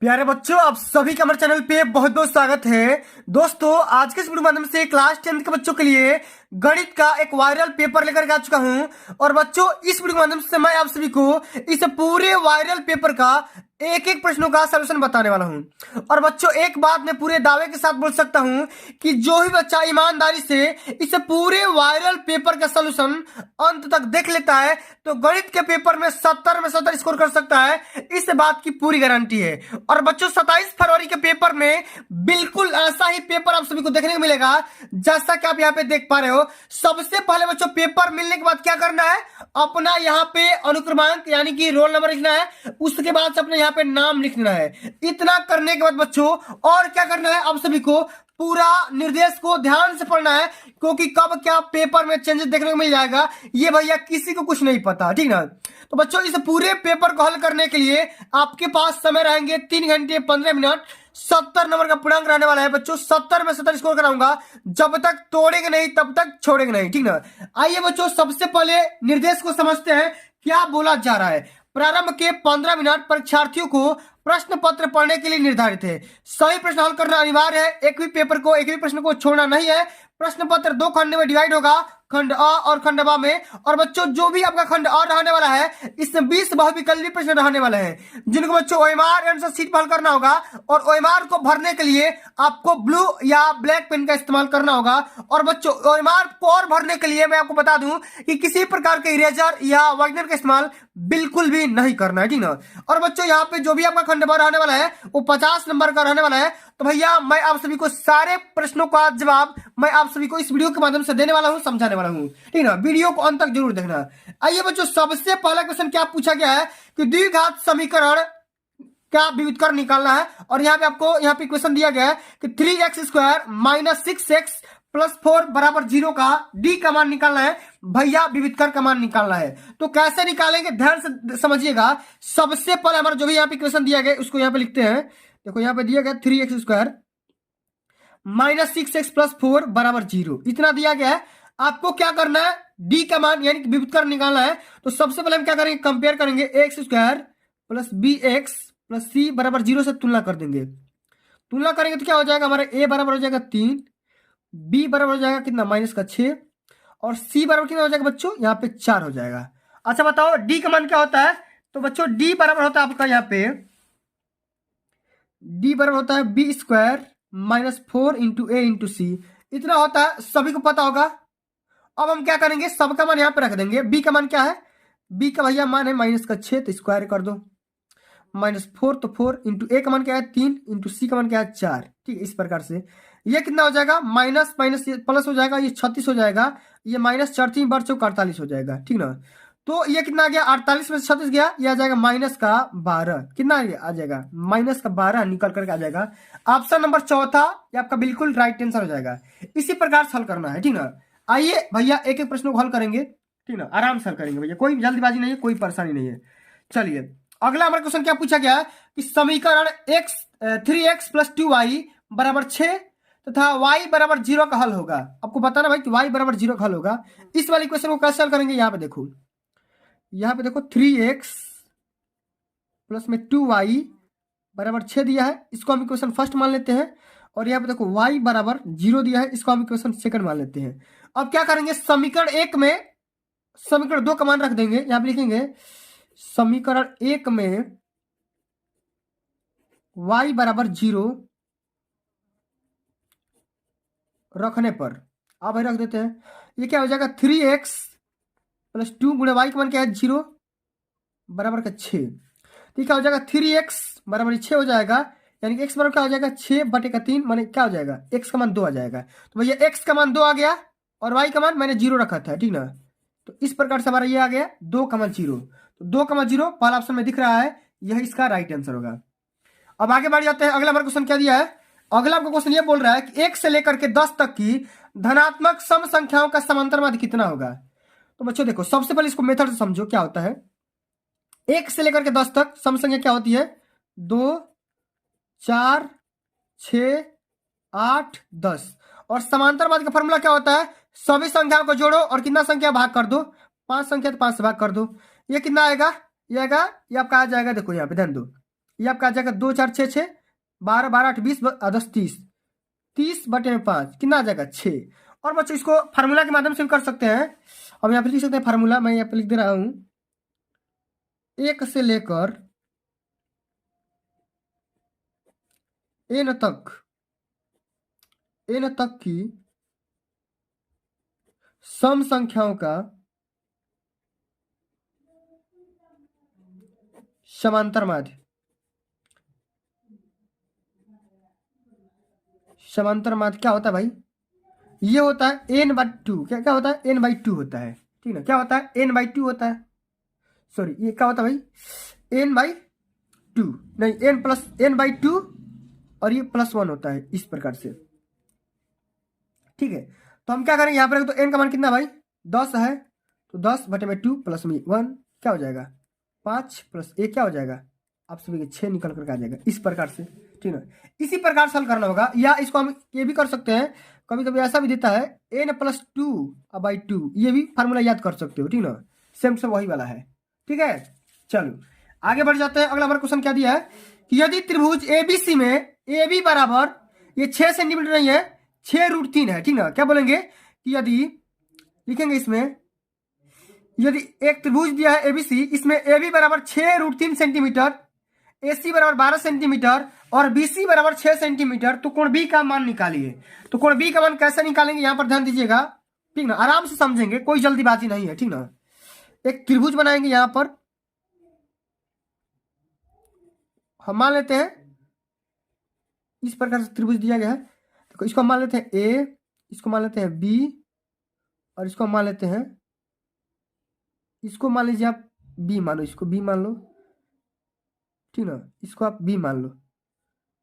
प्यारे बच्चों, आप सभी का हमारे चैनल पे बहुत बहुत स्वागत है। दोस्तों, आज के इस वीडियो के माध्यम से क्लास 10 के बच्चों के लिए गणित का एक वायरल पेपर लेकर के आ चुका हूं। और बच्चों, इस वीडियो के माध्यम से मैं आप सभी को इस पूरे वायरल पेपर का एक एक प्रश्नों का सलूशन बताने वाला हूं। और बच्चों, एक बात मैं पूरे दावे के साथ बोल सकता हूं कि जो भी बच्चा ईमानदारी से इस पूरे वायरल पेपर का सलूशन अंत तक देख लेता है तो गणित के पेपर में 70 में 70 स्कोर कर सकता है। इस बात की पूरी गारंटी है। और बच्चों, 27 फरवरी के पेपर में बिल्कुल ऐसा ही पेपर आप सभी को देखने को मिलेगा जैसा कि आप यहाँ पे देख पा रहे हो। सबसे पहले बच्चों, पेपर मिलने के बाद क्या करना है, अपना यहाँ पे अनुक्रमांक यानी कि रोल नंबर लिखना है। उसके बाद से अपने यहाँ पे नाम लिखना है। इतना करने के बाद बच्चों और क्या करना है, आप सभी को पूरा निर्देश को ध्यान से पढ़ना है, क्योंकि कब क्या पेपर में चेंजेस देखने को मिल जाएगा ये भैया किसी को कुछ नहीं पता, ठीक ना। तो बच्चों, इस पूरे पेपर को हल करने के लिए आपके पास समय रहेंगे 3 घंटे 15 मिनट। 70 नंबर का पूर्णांक रहने वाला है बच्चों। 70 में 70 स्कोर कराऊंगा। जब तक तोड़ेंगे नहीं तब तक छोड़ेंगे नहीं, ठीक ना। आइए बच्चों, सबसे पहले निर्देश को समझते हैं क्या बोला जा रहा है। प्रारंभ के 15 मिनट परीक्षार्थियों को प्रश्न पत्र पढ़ने के लिए निर्धारित है। सही प्रश्न हल करना अनिवार्य है। एक भी प्रश्न को छोड़ना नहीं है। प्रश्न पत्र 2 खंड में डिवाइड होगा, खंड अ और खंड ब में। और बच्चों, जो भी आपका खंड अ रहने वाला है इसमें 20 बहुविकल्पी प्रश्न रहने वाले हैं, जिनको बच्चों ओएमआर आंसर शीट पर हल करना होगा। और ओएमआर को भरने के लिए आपको ब्लू या ब्लैक पेन का इस्तेमाल करना होगा। और बच्चों, ओएमआर को और भरने के लिए मैं आपको बता दूं कि किसी प्रकार के इरेजर या वाइटनर का इस्तेमाल बिल्कुल भी नहीं करना है, ठीक ना। और बच्चों, यहाँ पे जो भी आपका खंड ब रहने वाला है वो 50 नंबर का रहने वाला है। तो भैया, मैं आप सभी को सारे प्रश्नों का जवाब मैं आप सभी को इस वीडियो के माध्यम से देने वाला हूं, समझाने वाला हूं, ठीक ना। वीडियो को अंत तक जरूर देखना। आइए बच्चों, सबसे पहला क्वेश्चन क्या पूछा गया है कि द्विघात समीकरण क्या विविधकरण निकालना है। और यहाँ पे आपको यहाँ पे क्वेश्चन दिया गया है कि 3x² - 6x + 4 = 0 का डी का मान निकालना है। भैया, विविधकरण का मान निकालना है। तो कैसे निकालेंगे, ध्यान से समझिएगा। सबसे पहले हमारा जो भी यहाँ पे क्वेश्चन दिया गया उसको यहाँ पे लिखते हैं। देखो, यहाँ पे दिया गया 3x² - 6x + 4 = 0, इतना दिया गया है। आपको क्या करना है, डी का मान यानी कि विविधकरण निकालना है। तो सबसे पहले हम क्या करेंगे, कंपेयर करेंगे x² + bx + c = 0 से तुलना कर देंगे। तुलना करेंगे तो क्या हो जाएगा, हमारा a बराबर हो जाएगा 3, b बराबर हो जाएगा कितना -6, और c बराबर कितना हो जाएगा बच्चों, यहाँ पे 4 हो जाएगा। अच्छा बताओ, डी का मान क्या होता है। तो बच्चों, डी बराबर होता है आपका यहाँ पे डी बराबर होता है b² - 4 × a × c, इतना होता है, सभी को पता होगा। अब हम क्या करेंगे, सबका मान यहाँ पे रख देंगे। बी का मान क्या है, बी का भैया मान है -6, तो स्क्वायर कर दो। -4 तो 4 × a का मान क्या है 3 × c का मान क्या है 4, ठीक है। इस प्रकार से ये कितना हो जाएगा, माइनस माइनस प्लस हो जाएगा, ये 36 हो जाएगा, ये -4 3 × 4 48 हो जाएगा, ठीक ना। तो ये कितना आ गया, 48 में से 36 गया, ये आ जाएगा -12। कितना आ जाएगा, -12 निकल करके आ जाएगा। ऑप्शन नंबर चौथा ये आपका बिल्कुल राइट आंसर हो जाएगा। इसी प्रकार से हल करना है, ठीक ना। आइए भैया, एक एक प्रश्न को हल करेंगे, ठीक ना, आराम से हल करेंगे भैया, कोई जल्दबाजी नहीं है, कोई परेशानी नहीं है। चलिए, अगला हमारा क्वेश्चन क्या पूछा गया है कि समीकरण 3x + 2y = 6 तथा y = 0 का हल होगा। आपको बताना भाई कि y = 0 का हल होगा। इस वाले क्वेश्चन को कैसे हल करेंगे, यहाँ पे देखो, 3x + 2y = 6 दिया है, इसको हम इक्वेशन फर्स्ट मान लेते हैं। और यहाँ पे देखो y = 0 दिया है, इसको हम इक्वेशन सेकंड मान लेते हैं। अब क्या करेंगे, समीकरण 1 में समीकरण 2 का मान रख देंगे। यहाँ पे लिखेंगे समीकरण 1 में y = 0 रखने पर अब भाई रख देते हैं, ये क्या हो जाएगा, 3x + 2 × y का मान क्या है 0 = 6। तो क्या हो जाएगा, 3x = 6 हो जाएगा, यानी कि x बराबर क्या हो जाएगा 6/3, माने क्या हो जाएगा, x का मान 2 आ जाएगा। तो भैया x का मान 2 आ गया और y का मान मैंने 0 रखा था, ठीक ना। तो इस प्रकार से हमारा ये आ गया 2 का मान 0। तो 2 का मान 0 पहला ऑप्शन में दिख रहा है, यह इसका राइट आंसर होगा। अब आगे बढ़ जाते हैं। अगला हमारा क्वेश्चन क्या दिया है, अगला आपका क्वेश्चन ये बोल रहा है कि 1 से लेकर के 10 तक की धनात्मक सम संख्याओं का समांतर माध्य कितना होगा। तो बच्चों देखो, सबसे पहले इसको मेथड से समझो क्या होता है। 1 से लेकर के 10 तक सम संख्या क्या होती है, 2 4 6 8 10। और समांतर माध्य का फॉर्मूला क्या होता है, सभी संख्याओं को जोड़ो और कितना संख्या भाग कर दो, 5 संख्या तो 5 से भाग कर दो। ये कितना आएगा, ये आएगा, ये आपका आ जाएगा, देखो यहाँ पे ध्यान दो, ये आपका आ जाएगा 2 4 6 6, 12 12 8 20 10 30, 30/5 कितना आ जाएगा 6। और बच्चों इसको फार्मूला के माध्यम से भी कर सकते हैं। अब यहाँ पे लिख सकते हैं फार्मूला, मैं यहाँ पे लिख दे रहा हूँ, 1 से लेकर n तक की सम संख्याओं का समांतर माध्य। समांतर माध्य क्या होता है भाई? ये होता है n/2। क्या होता है? n/2 होता है, ठीक ना। क्या होता है? n/2 होता है। सॉरी, ये क्या होता है भाई? n/2 नहीं, n/2 और ये +1 होता है, इस प्रकार से, ठीक है। तो हम क्या करेंगे यहाँ पर, तो n का मान कितना भाई? 10 है, तो 10/2 + 1 क्या हो जाएगा? 5 + 1 क्या हो जाएगा? आप सभी के 6 निकल करके आ जाएगा, इस प्रकार से, ठीक है। इसी प्रकार से हल करना होगा। या इसको हम ये भी कर सकते हैं, कभी कभी ऐसा भी देता है n + 2/2, ये भी फार्मूला याद कर सकते हो, ठीक ना। सेम से वही वाला है, ठीक है। चलो आगे बढ़ जाते हैं। अगला हमारा क्वेश्चन क्या दिया है कि यदि त्रिभुज ABC में AB बराबर, ये 6 सेंटीमीटर नहीं है, 6√3 है, ठीक ना। क्या बोलेंगे कि यदि, लिखेंगे इसमें, यदि एक त्रिभुज दिया है ABC, इसमें AB बराबर 6√3 सेंटीमीटर, AC बराबर 12 सेंटीमीटर और BC बराबर 6 सेंटीमीटर, तो कोण B का मान निकालिए। तो कोण B का मान कैसे निकालेंगे, यहां पर ध्यान दीजिएगा, ठीक ना। आराम से समझेंगे, कोई जल्दीबाजी नहीं है, ठीक ना। एक त्रिभुज बनाएंगे, यहां पर हम मान लेते हैं इस प्रकार से त्रिभुज दिया गया है। तो इसको मान लेते हैं A, इसको मान लेते हैं B और इसको मान लेते हैं, इसको मान लीजिए आप B मान लो, इसको B मान लो, ठीक ना। इसको आप B मान लो,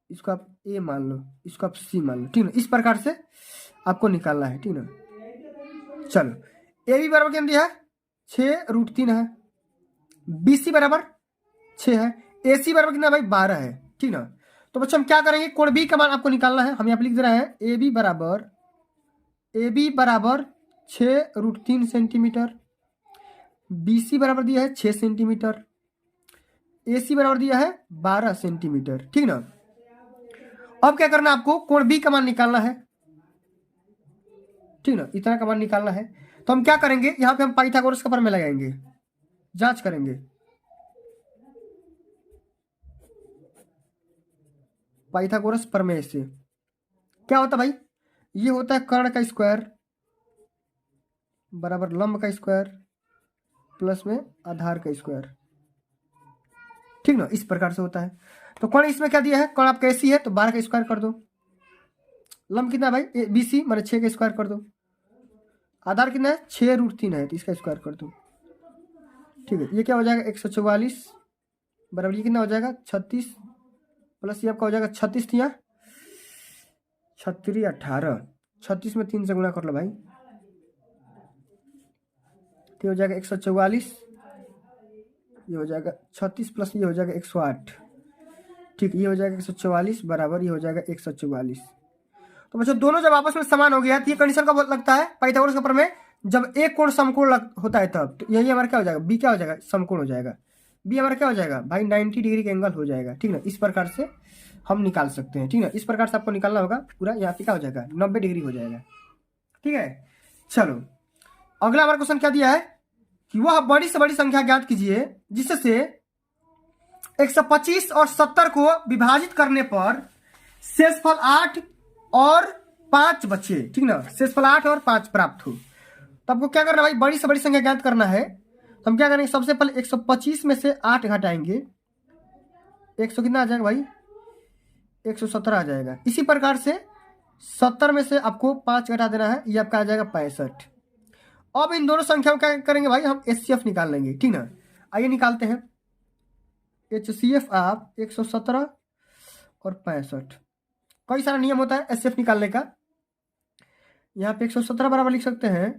इसको आप A मान लो, इसको आप C मान लो, ठीक ना। इस प्रकार से आपको निकालना है, ठीक ना। चलो AB बराबर क्या दिया है? 6√3 है, BC बराबर 6 है, AC बराबर कितना भाई? 12 है, ठीक ना। तो बच्चों हम क्या करेंगे, कोण B का मान आपको निकालना है। हम यहाँ पे लिख दे रहे हैं AB बराबर 6√3 सेंटीमीटर, BC बराबर दिया है 6 सेंटीमीटर, AC बराबर दिया है 12 सेंटीमीटर, ठीक ना। अब क्या करना है आपको, कोण B का मान निकालना है, ठीक ना। इतना का मान निकालना है। तो हम क्या करेंगे, यहाँ पे हम पाइथागोरस का प्रमेय लगाएंगे, जांच करेंगे। पाइथागोरस प्रमेय से क्या होता भाई? ये होता है कर्ण का स्क्वायर बराबर लंब का स्क्वायर प्लस में आधार का स्क्वायर, ठीक ना। इस प्रकार से होता है। तो कर्ण इसमें क्या दिया है, कर्ण आपका AC है, तो 12 का स्क्वायर कर दो। लंब कितना है भाई? BC माने 6 का स्क्वायर कर दो। आधार कितना है? 6√3 है, तो इसका स्क्वायर कर दो, ठीक है। ये क्या हो जाएगा? 144 बराबर, ये कितना हो जाएगा? 36 प्लस ये आपका हो जाएगा 36 थिया 36 18, 36 में 3 से गुणा कर लो भाई, तो हो जाएगा 144, ये हो जाएगा 36 प्लस ये हो जाएगा 108, ठीक। ये हो जाएगा 144 बराबर, ये हो जाएगा 144। तो बच्चों दोनों जब आपस में समान हो गया तो ये कंडीशन कब लगता है पाइथागोरस का प्रमेय? जब एक कोण समकोण होता है तब। तो यही हमारा क्या हो जाएगा? बी क्या हो जाएगा? समकोण हो जाएगा। बी हमारा क्या हो जाएगा भाई? 90 डिग्री का एंगल हो जाएगा, ठीक ना। इस प्रकार से हम निकाल सकते हैं, ठीक ना। इस प्रकार से आपको निकालना होगा पूरा। यहाँ पे क्या हो जाएगा? 90 डिग्री हो जाएगा, ठीक है। चलो अगला हमारा क्वेश्चन क्या दिया है कि वह बड़ी से बड़ी संख्या ज्ञात कीजिए जिससे 125 और 70 को विभाजित करने पर शेषफल 8 और 5 बचे, ठीक ना। शेषफल 8 और 5 प्राप्त हो। तो आपको क्या करना है भाई? बड़ी से बड़ी संख्या ज्ञात करना है। तो हम क्या करेंगे? सबसे पहले 125 में से 8 घटाएंगे, 100 कितना आ जाएगा भाई? 117 आ जाएगा। इसी प्रकार से 70 में से आपको 5 घटा देना है, ये आपका आ जाएगा 65। अब इन दोनों संख्याओं क्या करेंगे भाई? हम HCF निकाल लेंगे, ठीक ना। आइए निकालते हैं। HCF आप 117 और 65, कई सारा नियम होता है HCF निकालने का। यहाँ पे 117 बराबर लिख सकते हैं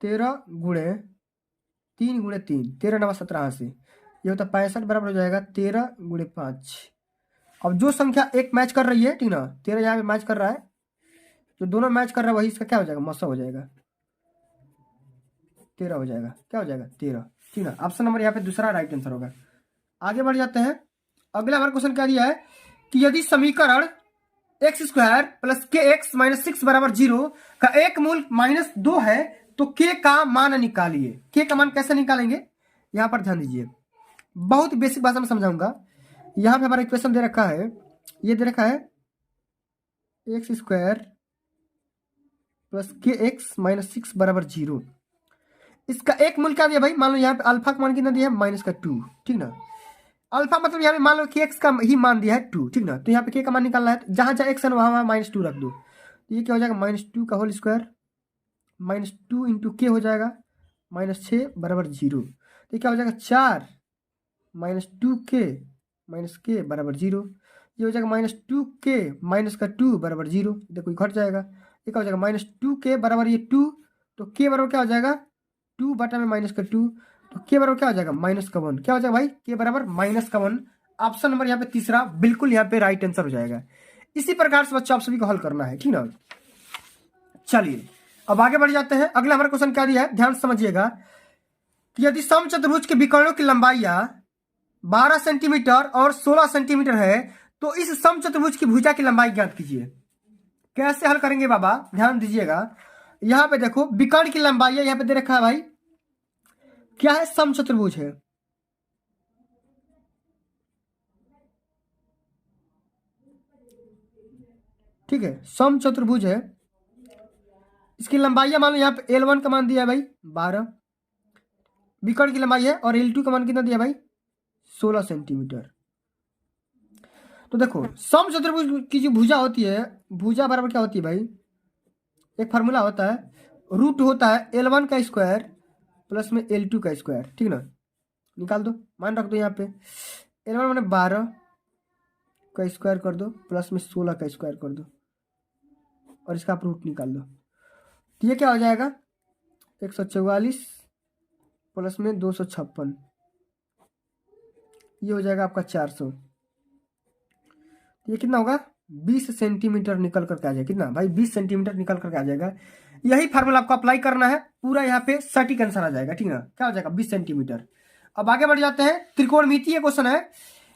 13 गुणे 3 गुणे 3, 13 9 17 से ये होता है 65 बराबर हो जाएगा 13 गुणे 5। अब जो संख्या एक मैच कर रही है, ठीक ना, 13 यहाँ पे मैच कर रहा है, जो दोनों मैच कर रहा है वही इसका क्या हो जाएगा? मौसा हो जाएगा, 13 हो जाएगा। क्या हो जाएगा? 13, ठीक ना। ऑप्शन नंबर यहाँ पे दूसरा राइट आंसर होगा। आगे बढ़ जाते हैं। अगला हमारा क्वेश्चन क्या दिया है कि यदि समीकरण एक्स स्क्वायर प्लस के एक्स माइनस 6 बराबर 0 का एक मूल -2 है तो के का मान निकालिए। के का मान कैसे निकालेंगे, यहां पर ध्यान दीजिए, बहुत बेसिक भाषा में समझाऊंगा। यहां पे हमारा इक्वेशन दे रखा है, ये दे रखा है एक्स स्क्वायर प्लस के एक्स माइनस 6 बराबर 0। इसका एक मूल क्या दिया भाई, मान लो यहाँ पे अल्फा का मान कितना दिया है -2, ठीक ना। अल्फा मतलब यहाँ पे मान लो कि एक्स का ही मान दिया है 2, ठीक ना। तो यहाँ पे के का मान निकालना है, जहां जहां एक्स है वहां वहां -2 रख दो। तो ये क्या हो जाएगा, -2 का होल स्क्वायर -2 इंटू के हो जाएगा -6 बराबर 0। तो ये क्या हो जाएगा 4 -2 के माइनस के बराबर 0। ये हो जाएगा -2 के माइनस का 2 बराबर 0। देखो ये घट जाएगा, ये क्या हो जाएगा -2 के बराबर ये 2, तो के बराबर क्या हो जाएगा 2 बटा में माइनस का 2, तो के बराबर क्या हो जाएगा -1। क्या हो जाएगा भाई, के बराबर -1। ऑप्शन नंबर यहाँ पे तीसरा बिल्कुल यहाँ पे राइट आंसर हो जाएगा। इसी प्रकार से बच्चों आप सभी को हल करना है, ठीक ना। चलिए अब आगे बढ़ जाते हैं। अगला हमारा क्वेश्चन क्या दिया है, ध्यान से समझिएगा कि यदि समचतुर्भुज के विकर्णों की लंबाइयां 12 सेंटीमीटर और 16 सेंटीमीटर है तो इस समचतुर्भुज की भुजा की लंबाई ज्ञात कीजिए। कैसे हल करेंगे बाबा, ध्यान दीजिएगा। यहां पे देखो विकर्ण की लंबाई है, यहां पे दे रखा है भाई क्या है, समचतुर्भुज है, ठीक है, समचतुर्भुज है। इसकी लंबाई मान लो यहाँ पे L1 का मान दिया है भाई 12, विकर्ण की लंबाई है, और L2 का मान कितना दिया भाई 16 सेंटीमीटर। तो देखो समचतुर्भुज की जो भुजा होती है, भुजा बराबर क्या होती है भाई, एक फार्मूला होता है, रूट होता है L1 का स्क्वायर प्लस में L2 का स्क्वायर, ठीक ना। निकाल दो, मान रख दो यहाँ पे L1 मैंने 12 का स्क्वायर कर दो प्लस में 16 का स्क्वायर कर दो और इसका आप रूट निकाल दो। तो ये क्या हो जाएगा 144 प्लस में 256, ये हो जाएगा आपका 400। ये कितना होगा 20 सेंटीमीटर निकल करके आ जाएगा, कितना भाई 20 सेंटीमीटर निकल करके आ जाएगा। यही फार्मूला आपको अप्लाई करना है, पूरा यहाँ पे सटीक आंसर आ जाएगा, ठीक ना। क्या हो जाएगा 20 सेंटीमीटर। अब आगे बढ़ जाते हैं, त्रिकोणमितीय क्वेश्चन है।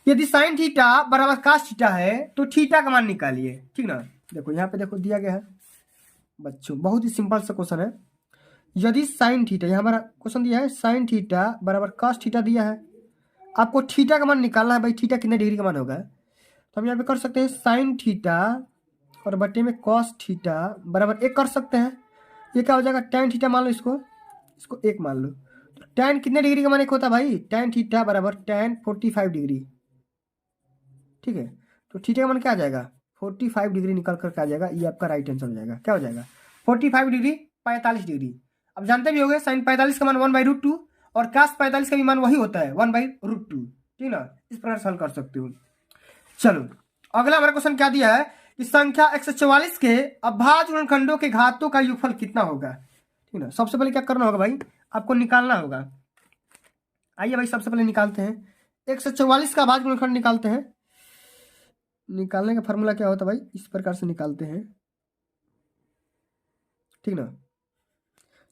यदि साइन थीटा बराबर कास थीटा है तो थीटा का मान निकालिए, ठीक ना। देखो यहाँ पे देखो दिया गया है बच्चों, बहुत ही सिंपल सा क्वेश्चन है। यदि साइन थीटा, यहाँ हमारा क्वेश्चन दिया है साइन थीटा बराबर कास थीटा दिया है, आपको थीटा का मान निकालना है भाई, थीटा कितने डिग्री का मान होगा। तो हम यहाँ पे कर सकते हैं साइन थीटा और बटे में कॉस थीटा बराबर 1 कर सकते हैं। ये क्या हो जाएगा tan थीटा मान लो, इसको इसको 1 मान लो। तो tan कितने डिग्री का मान 1 होता है भाई, tan थीटा बराबर tan 45 डिग्री, ठीक है। तो थीटा का मान क्या आ जाएगा 45 डिग्री निकल करके आ जाएगा। ये आपका राइट आंसर हो जाएगा। क्या हो जाएगा 45 डिग्री 45 डिग्री। अब जानते भी होंगे साइन 45 का मान 1/√2 और कास 45 का भी मान वही होता है 1/√2, ठीक ना। इस प्रकार से हल कर सकते हो। चलो अगला हमारा क्वेश्चन क्या दिया है कि संख्या 144 के अभाज्य गुणनखंडों के घातों का योगफल कितना होगा, ठीक ना। सबसे पहले क्या करना होगा भाई, आपको निकालना होगा। आइए भाई सबसे पहले निकालते हैं 144 का अभाज्य गुणनखंड निकालते हैं। निकालने का फॉर्मूला क्या होता है भाई, इस प्रकार से निकालते हैं, ठीक ना।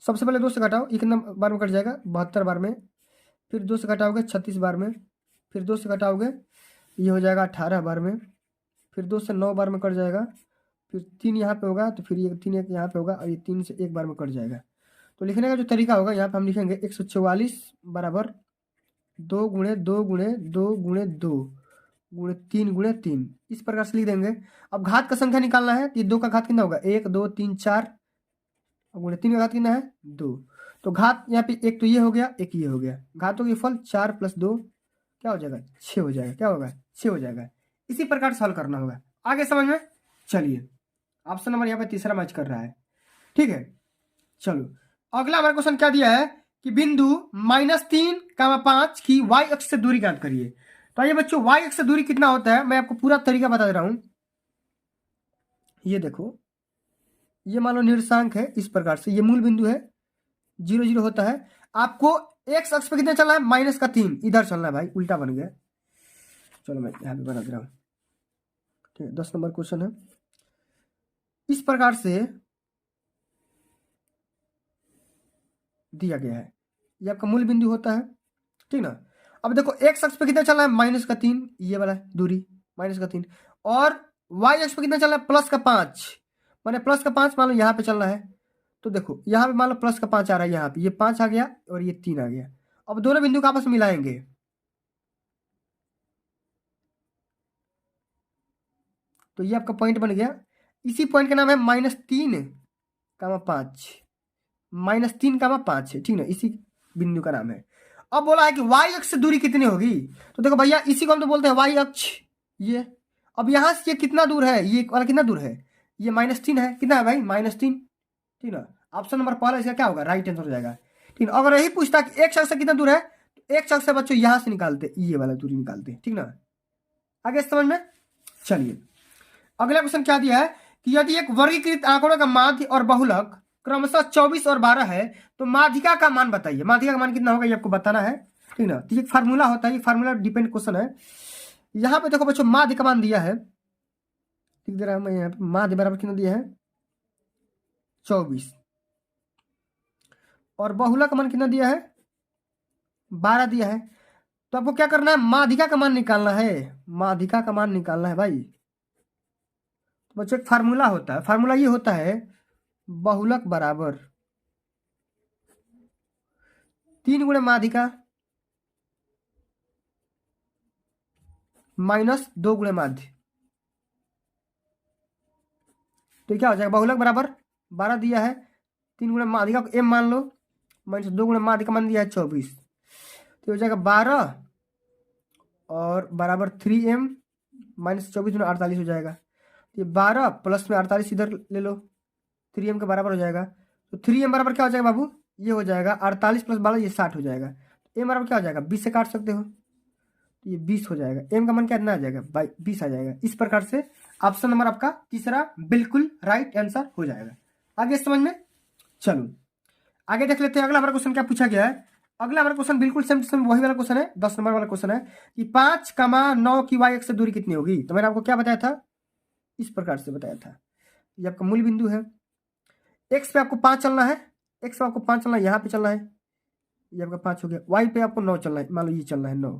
सबसे पहले 2 से घटाओ, ये कितना बार में कट जाएगा 72 बार में, फिर 2 से घटाओगे 36 बार में, फिर 2 से घटाओगे ये हो जाएगा 18 बार में, फिर 2 से 9 बार में कट जाएगा, फिर 3 यहाँ पे होगा, तो फिर ये 3 एक यहाँ पे होगा और ये 3 से 1 बार में कट जाएगा। तो लिखने का जो तरीका होगा यहाँ पे हम लिखेंगे 144 बराबर 2 गुणे 2 गुणे 2 गुणे 2 गुणे 3 गुणे 3, इस प्रकार से लिख देंगे। अब घात का संख्या निकालना है, ये 2 का घात कितना होगा 1 2 3 4, और गुणे 3 का घात कितना है 2। तो घात यहाँ पे एक तो ये हो गया, एक ये हो गया, घातों के फल 4 + 2 क्या हो जाएगा 6 हो जाएगा। क्या होगा 6 हो जाएगा। इसी प्रकार से हल करना होगा। आगे समझ में, चलिए ऑप्शन नंबर यहाँ पे तीसरा मैच कर रहा है, ठीक है। चलो अगला हमारा क्वेश्चन क्या दिया है कि बिंदु -3,5 की y अक्ष से दूरी ज्ञात करिए। तो आइए बच्चों y अक्ष से दूरी कितना होता है मैं आपको पूरा तरीका बता दे रहा हूं। ये देखो ये मान लो निर्देशांक है, इस प्रकार से ये मूल बिंदु है 0 0 होता है। आपको x अक्ष पे कितना चलना है -3, इधर चलना है भाई, उल्टा बन गया। चलो मैं यहाँ पे बना दे रहा हूँ, ठीक है। 10 नंबर क्वेश्चन है, इस प्रकार से दिया गया है, ये आपका मूल बिंदु होता है, ठीक ना। अब देखो एक्स अक्ष पे कितना चल रहा है, -3, ये वाला दूरी -3, और वाई अक्ष पे कितना चल रहा है, +5, माने +5 मान लो यहाँ पे चल रहा है। तो देखो यहाँ पे मान लो +5 आ रहा है, यहाँ पे ये 5 आ गया और ये 3 आ गया। अब दोनों बिंदु को आपस में मिलाएंगे, तो ये आपका पॉइंट बन गया। इसी पॉइंट का नाम है -3, 5, -3, 5 है, ठीक ना, इसी बिंदु का नाम है। अब बोला है कि वाई अक्ष से दूरी कितनी होगी, तो देखो भैया इसी को हम तो बोलते हैं वाई अक्ष। ये अब यहाँ से ये कितना दूर है, ये वाला कितना दूर है, ये -3 है, कितना है भाई, -3, ठीक ना। ऑप्शन नंबर पहला इसका क्या होगा, राइट आंसर हो जाएगा, ठीक ना। अगर यही पूछता कि एक अक्ष से कितना दूर है, तो एक अक्ष से बच्चों यहाँ से निकालते, ये वाला दूरी निकालते, ठीक ना। आगे समझ में। चलिए अगला क्वेश्चन क्या दिया है कि यदि एक वर्गीकृत आंकड़ों का माध्य और बहुलक क्रमशः 24 और 12 है तो माध्यिका का मान बताइए। माध्यिका का मान कितना होगा ये आपको बताना है, ठीक ना। तो ये फार्मूला होता है, ये फार्मूला डिपेंड क्वेश्चन है। यहाँ पे देखो बच्चों माध्य का मान दिया है, ठीक दे रहा है मैं यहाँ पे, माध्य बराबर कितना दिया है 24, और बहुलक का मान कितना दिया है 12 दिया है। तो आपको क्या करना है, माध्यिका का मान निकालना है, माध्यिका का मान निकालना है भाई। तो बच्चों एक फार्मूला होता है, फार्मूला ये होता है बहुलक बराबर 3 गुणे माध्यिका -2 गुणे माध्य। तो क्या हो जाएगा, बहुलक बराबर 12 दिया है, 3 गुणे माध्यिका को m मान लो, -2 गुणे माध्यिका मान दिया है 24, तो हो जाएगा 12 और बराबर 3m -24 गुणे 48 हो जाएगा। ये 12 प्लस में 48 इधर ले लो, 3m के बराबर हो जाएगा। तो 3m बराबर क्या हो जाएगा बाबू, ये हो जाएगा 48 + 12 ये 60 हो जाएगा। m बराबर क्या हो जाएगा, 20 से काट सकते हो, तो ये 20 हो जाएगा। m का मान कितना आ जाएगा, 20 आ जाएगा। इस प्रकार से ऑप्शन नंबर आपका तीसरा बिल्कुल राइट आंसर हो जाएगा। आगे समझ में। चलो आगे देख लेते हैं अगला हमारा क्वेश्चन क्या पूछा गया है। अगला हमारा क्वेश्चन बिल्कुल सेम सेम वही वाला क्वेश्चन है, 10 नंबर वाला क्वेश्चन है कि 5,9 की y अक्ष से दूरी कितनी होगी। तो मैंने आपको क्या बताया था, इस प्रकार से बताया था, ये आपका मूल बिंदु है, x पे आपको 5 चलना है, x पे आपको 5 चलना है, यहाँ पे चलना है, ये आपका 5 हो गया। y पे आपको 9 चलना है, मान लो ये चलना है 9,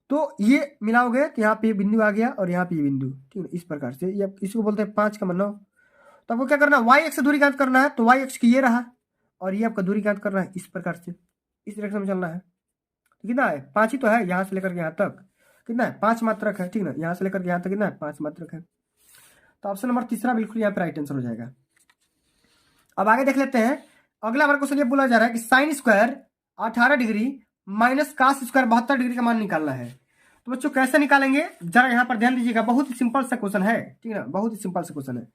तो ये मिलाओगे तो यहाँ पे ये बिंदु आ गया और यहाँ पे ये बिंदु, ठीक है। इस प्रकार से ये इसको बोलते हैं 5,9। तो आपको क्या करना है, y अक्ष से दूरी ज्ञात करना है, तो y अक्ष की ये रहा और ये आपका दूरी ज्ञात करना है, इस प्रकार से इस डायरेक्शन में चलना है। तो कितना है, 5 ही तो है, यहाँ से लेकर के यहाँ तक कितना है 5 मात्रक है, ठीक ना, यहाँ से लेकर के यहाँ तक कितना है 5 मात्रक है। तो ऑप्शन नंबर तीसरा बिल्कुल यहाँ पे राइट आंसर हो जाएगा। अब आगे देख लेते हैं अगला हमारा क्वेश्चन ये बोला जा रहा है कि sine square 18 degree minus cos square 72 degree का मान निकालना है। तो बच्चों कैसे निकालेंगे जरा यहाँ पर ध्यान दीजिएगा, बहुत ही सिंपल सा क्वेश्चन है, ठीक है ना, बहुत ही सिंपल सा क्वेश्चन है।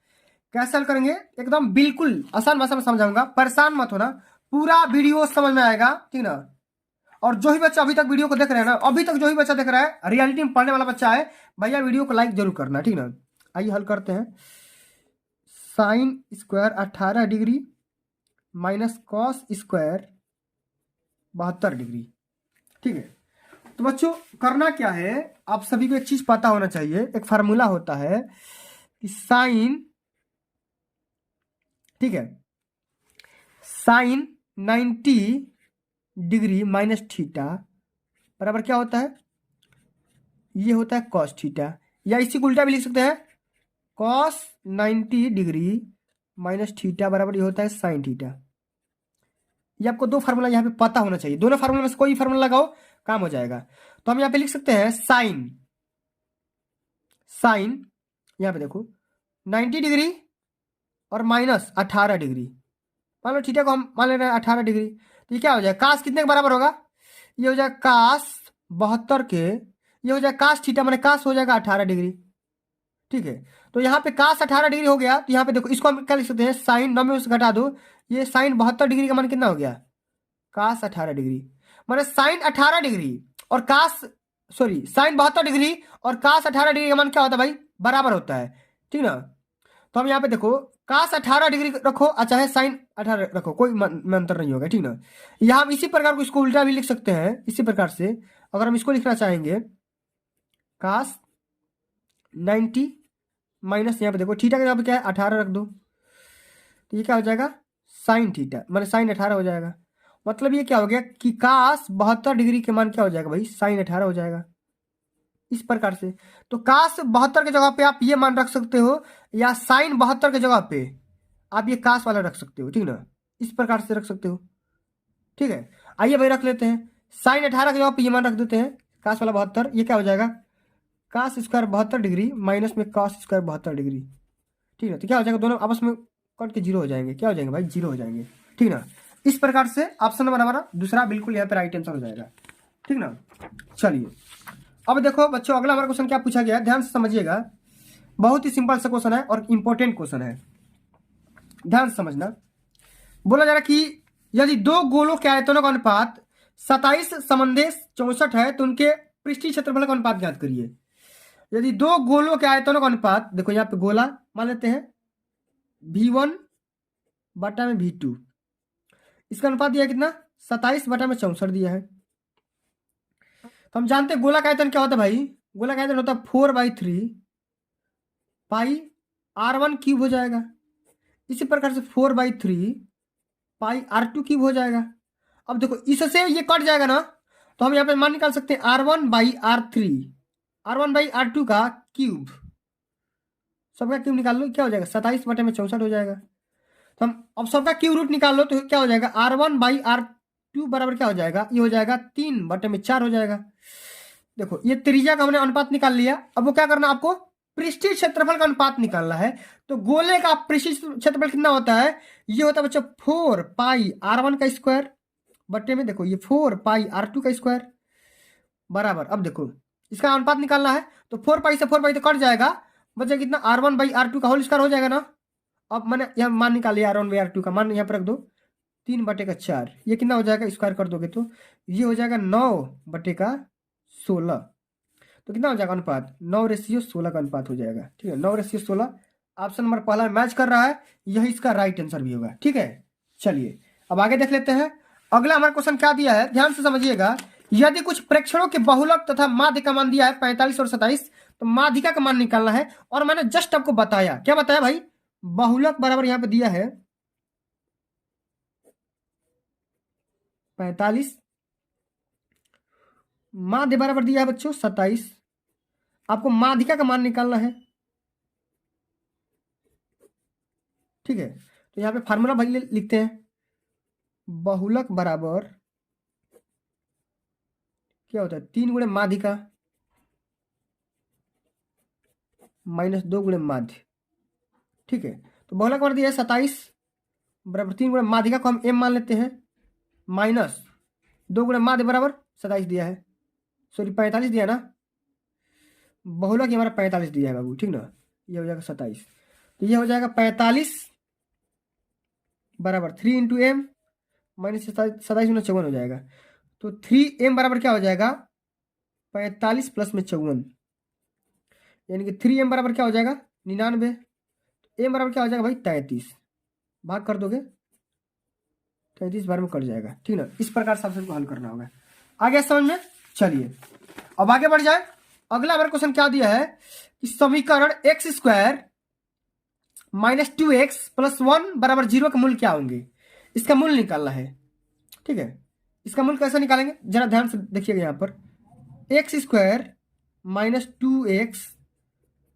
कैसे हल करेंगे एकदम बिल्कुल आसान भाषा में समझाऊंगा, परेशान मत होना, पूरा वीडियो समझ में आएगा, ठीक ना। और जो ही बच्चा अभी तक वीडियो को देख रहे हैं ना, अभी तक जो ही बच्चा देख रहा है रियलिटी में पढ़ने वाला बच्चा है, भैया वीडियो को लाइक जरूर करना, ठीक ना। आइए हल करते हैं। Sign square 18 degree minus cos square 72 degree, ठीक है। तो बच्चों करना क्या है, आप सभी को एक चीज पता होना चाहिए, एक फार्मूला होता है कि साइन, ठीक है, साइन 90 डिग्री माइनस थीटा बराबर क्या होता है, ये होता है कॉस थीटा, या इसी को उल्टा भी लिख सकते हैं, कॉस 90 डिग्री माइनस थीटा बराबर ये होता है साइन थीटा। ये आपको दो फार्मूला यहाँ पे पता होना चाहिए, दोनों फार्मूला में से कोई फार्मूला लगाओ काम हो जाएगा। तो हम यहाँ पे लिख सकते हैं साइन, साइन यहाँ पे देखो 90 डिग्री और माइनस 18 डिग्री, मान लो थीटा को हम मान ले रहे हैं 18 डिग्री, तो ये क्या हो जाएगा, कास कितने के बराबर होगा, ये हो जाएगा कास 72 के, ये हो जाएगा कास थीटा माने कास हो जाएगा 18 डिग्री, ठीक है। तो यहाँ पे कास 18 डिग्री हो गया, तो यहाँ पे देखो इसको हम क्या लिख सकते हैं, साइन 9 में उससे घटा दो, ये साइन 72 डिग्री का मान कितना हो गया, कास 18 डिग्री, माने साइन 18 डिग्री और कास, सॉरी साइन 72 डिग्री और कास 18 डिग्री का मान क्या होता है भाई, बराबर होता है, ठीक ना। तो हम यहाँ पे देखो कास 18 डिग्री रखो अच्छा है, साइन 18 रखो, कोई में अंतर नहीं होगा, ठीक ना। यहाँ हम इसी प्रकार को इसको उल्टा भी लिख सकते हैं, इसी प्रकार से अगर हम इसको लिखना चाहेंगे कास 90 माइनस यहाँ पे देखो थीटा का यहाँ पे क्या है 18 रख दो, तो ये क्या हो जाएगा साइन थीटा माने साइन 18 हो जाएगा। मतलब ये क्या हो गया कि काश 72 डिग्री के मान क्या हो जाएगा भाई, sin 18 हो जाएगा इस प्रकार से। तो काश 72 की जगह पे आप ये मान रख सकते हो, या sin 72 की जगह पे आप ये काश वाला रख सकते हो, ठीक ना, इस प्रकार से रख सकते हो। ठीक है, आइए भाई रख लेते हैं sin 18 की जगह पे ये मान रख देते हैं, काश वाला 72, ये क्या हो जाएगा, काश स्क्वायर 72 डिग्री माइनस में काश स्क्वायर 72 डिग्री। ठीक है, तो क्या हो जाएगा, दोनों आपस में कट के जीरो हो जाएंगे, क्या हो जाएंगे भाई, जीरो हो जाएंगे। ठीक ना, इस प्रकार से ऑप्शन नंबर हमारा दूसरा बिल्कुल यहाँ पे राइट आंसर हो जाएगा। ठीक ना, चलिए अब देखो बच्चों, अगला हमारा क्वेश्चन क्या पूछा गया है, ध्यान से समझिएगा। बहुत ही सिंपल सा क्वेश्चन है और इंपॉर्टेंट क्वेश्चन है, ध्यान से समझना। बोला जा रहा कि यदि दो गोलों के आयतनों का अनुपात 27 समन्वय 64 है तो उनके पृष्ठीय क्षेत्रफल का अनुपात ज्ञात करिए। यदि दो गोलों के आयतनों का अनुपात, देखो यहाँ पे गोला मान लेते हैं V1 बटा में V2, इसका अनुपात दिया है कितना, 27 बटा में 64 दिया है। तो हम जानते हैं गोला का आयतन क्या होता है भाई, गोला का आयतन होता है 4/3 पाई R1 क्यूब हो जाएगा। इसी प्रकार से 4/3 पाई R2 क्यूब हो जाएगा। अब देखो इससे ये कट जाएगा ना, तो हम यहाँ पे मान निकाल सकते हैं R1/R3, R1/R2 का क्यूब, सबका क्यूब निकाल लो, क्या हो जाएगा 27 बटे में 64 हो जाएगा। तो हम अब सबका क्यूब रूट निकाल लो, तो क्या हो जाएगा R1/R2 बराबर क्या हो जाएगा, ये हो जाएगा 3/4 हो जाएगा। देखो ये त्रिज्या का हमने अनुपात निकाल लिया। अब वो क्या करना, आपको पृष्ठीय क्षेत्रफल का अनुपात निकालना है। तो गोले का पृष्ठीय क्षेत्रफल कितना होता है, ये होता है बच्चों 4 पाई R1 का स्क्वायर बटे में, देखो ये 4 पाई R2 का स्क्वायर बराबर। अब देखो इसका अनुपात निकालना है, तो 4 पाई से 4 पाई तो कट जाएगा, बचा कितना R1/R2 का होल स्क्वायर हो जाएगा ना। अब मैंने यहाँ मान निकाल लिया R1/R2 का मान, यहाँ पर रख दो 3/4, ये कितना हो जाएगा, स्क्वायर कर दोगे तो ये हो जाएगा 9/16। तो कितना हो जाएगा अनुपात, 9:16 का अनुपात हो जाएगा। ठीक है, 9:16 ऑप्शन नंबर पहला मैच कर रहा है, यही इसका राइट आंसर भी होगा। ठीक है, चलिए अब आगे देख लेते हैं। अगला हमारा क्वेश्चन क्या दिया है, ध्यान से समझिएगा। यदि कुछ प्रेक्षणों के बहुलक तथा माध्य का मान दिया है 45 और 27, तो माध्यिका का मान निकालना है। और मैंने जस्ट आपको बताया, क्या बताया भाई, बहुलक बराबर यहाँ पे दिया है 45, माध्य बराबर दिया है बच्चों 27, आपको माध्यिका का मान निकालना है। ठीक है, तो यहाँ पे फार्मूला भाई लिखते हैं, बहुलक बराबर क्या होता है, 3 गुणे माध्यिका माइनस 2 गुणे माध्य। ठीक है, तो बहुलक बराबर दिया है 27 बराबर 3 गुणे माध्यिका को हम m मान लेते हैं, माइनस 2 गुणे माध्य बराबर 27 दिया है, सॉरी 45 दिया ना, बहुलक हमारा 45 दिया है बाबू। ठीक ना, ये हो जाएगा 27, तो ये हो जाएगा 45 बराबर 3 इंटू एम माइनस 27 गुना 54 हो जाएगा। तो 3m बराबर क्या हो जाएगा, 45 प्लस में 54, यानी कि 3m बराबर क्या हो जाएगा 99, m बराबर क्या हो जाएगा भाई 33, भाग कर दोगे 33 बार में कट जाएगा। ठीक ना, इस प्रकार से आपको हल करना होगा। आगे समझ में, चलिए अब आगे बढ़ जाए। अगला हमारा क्वेश्चन क्या दिया है कि समीकरण x² माइनस 2x प्लस 1 बराबर 0 का मूल्य क्या होंगे, इसका मूल्य निकालना है। ठीक है, इसका मूल्य कैसे निकालेंगे, जरा ध्यान से देखिएगा। यहाँ पर x² माइनस 2x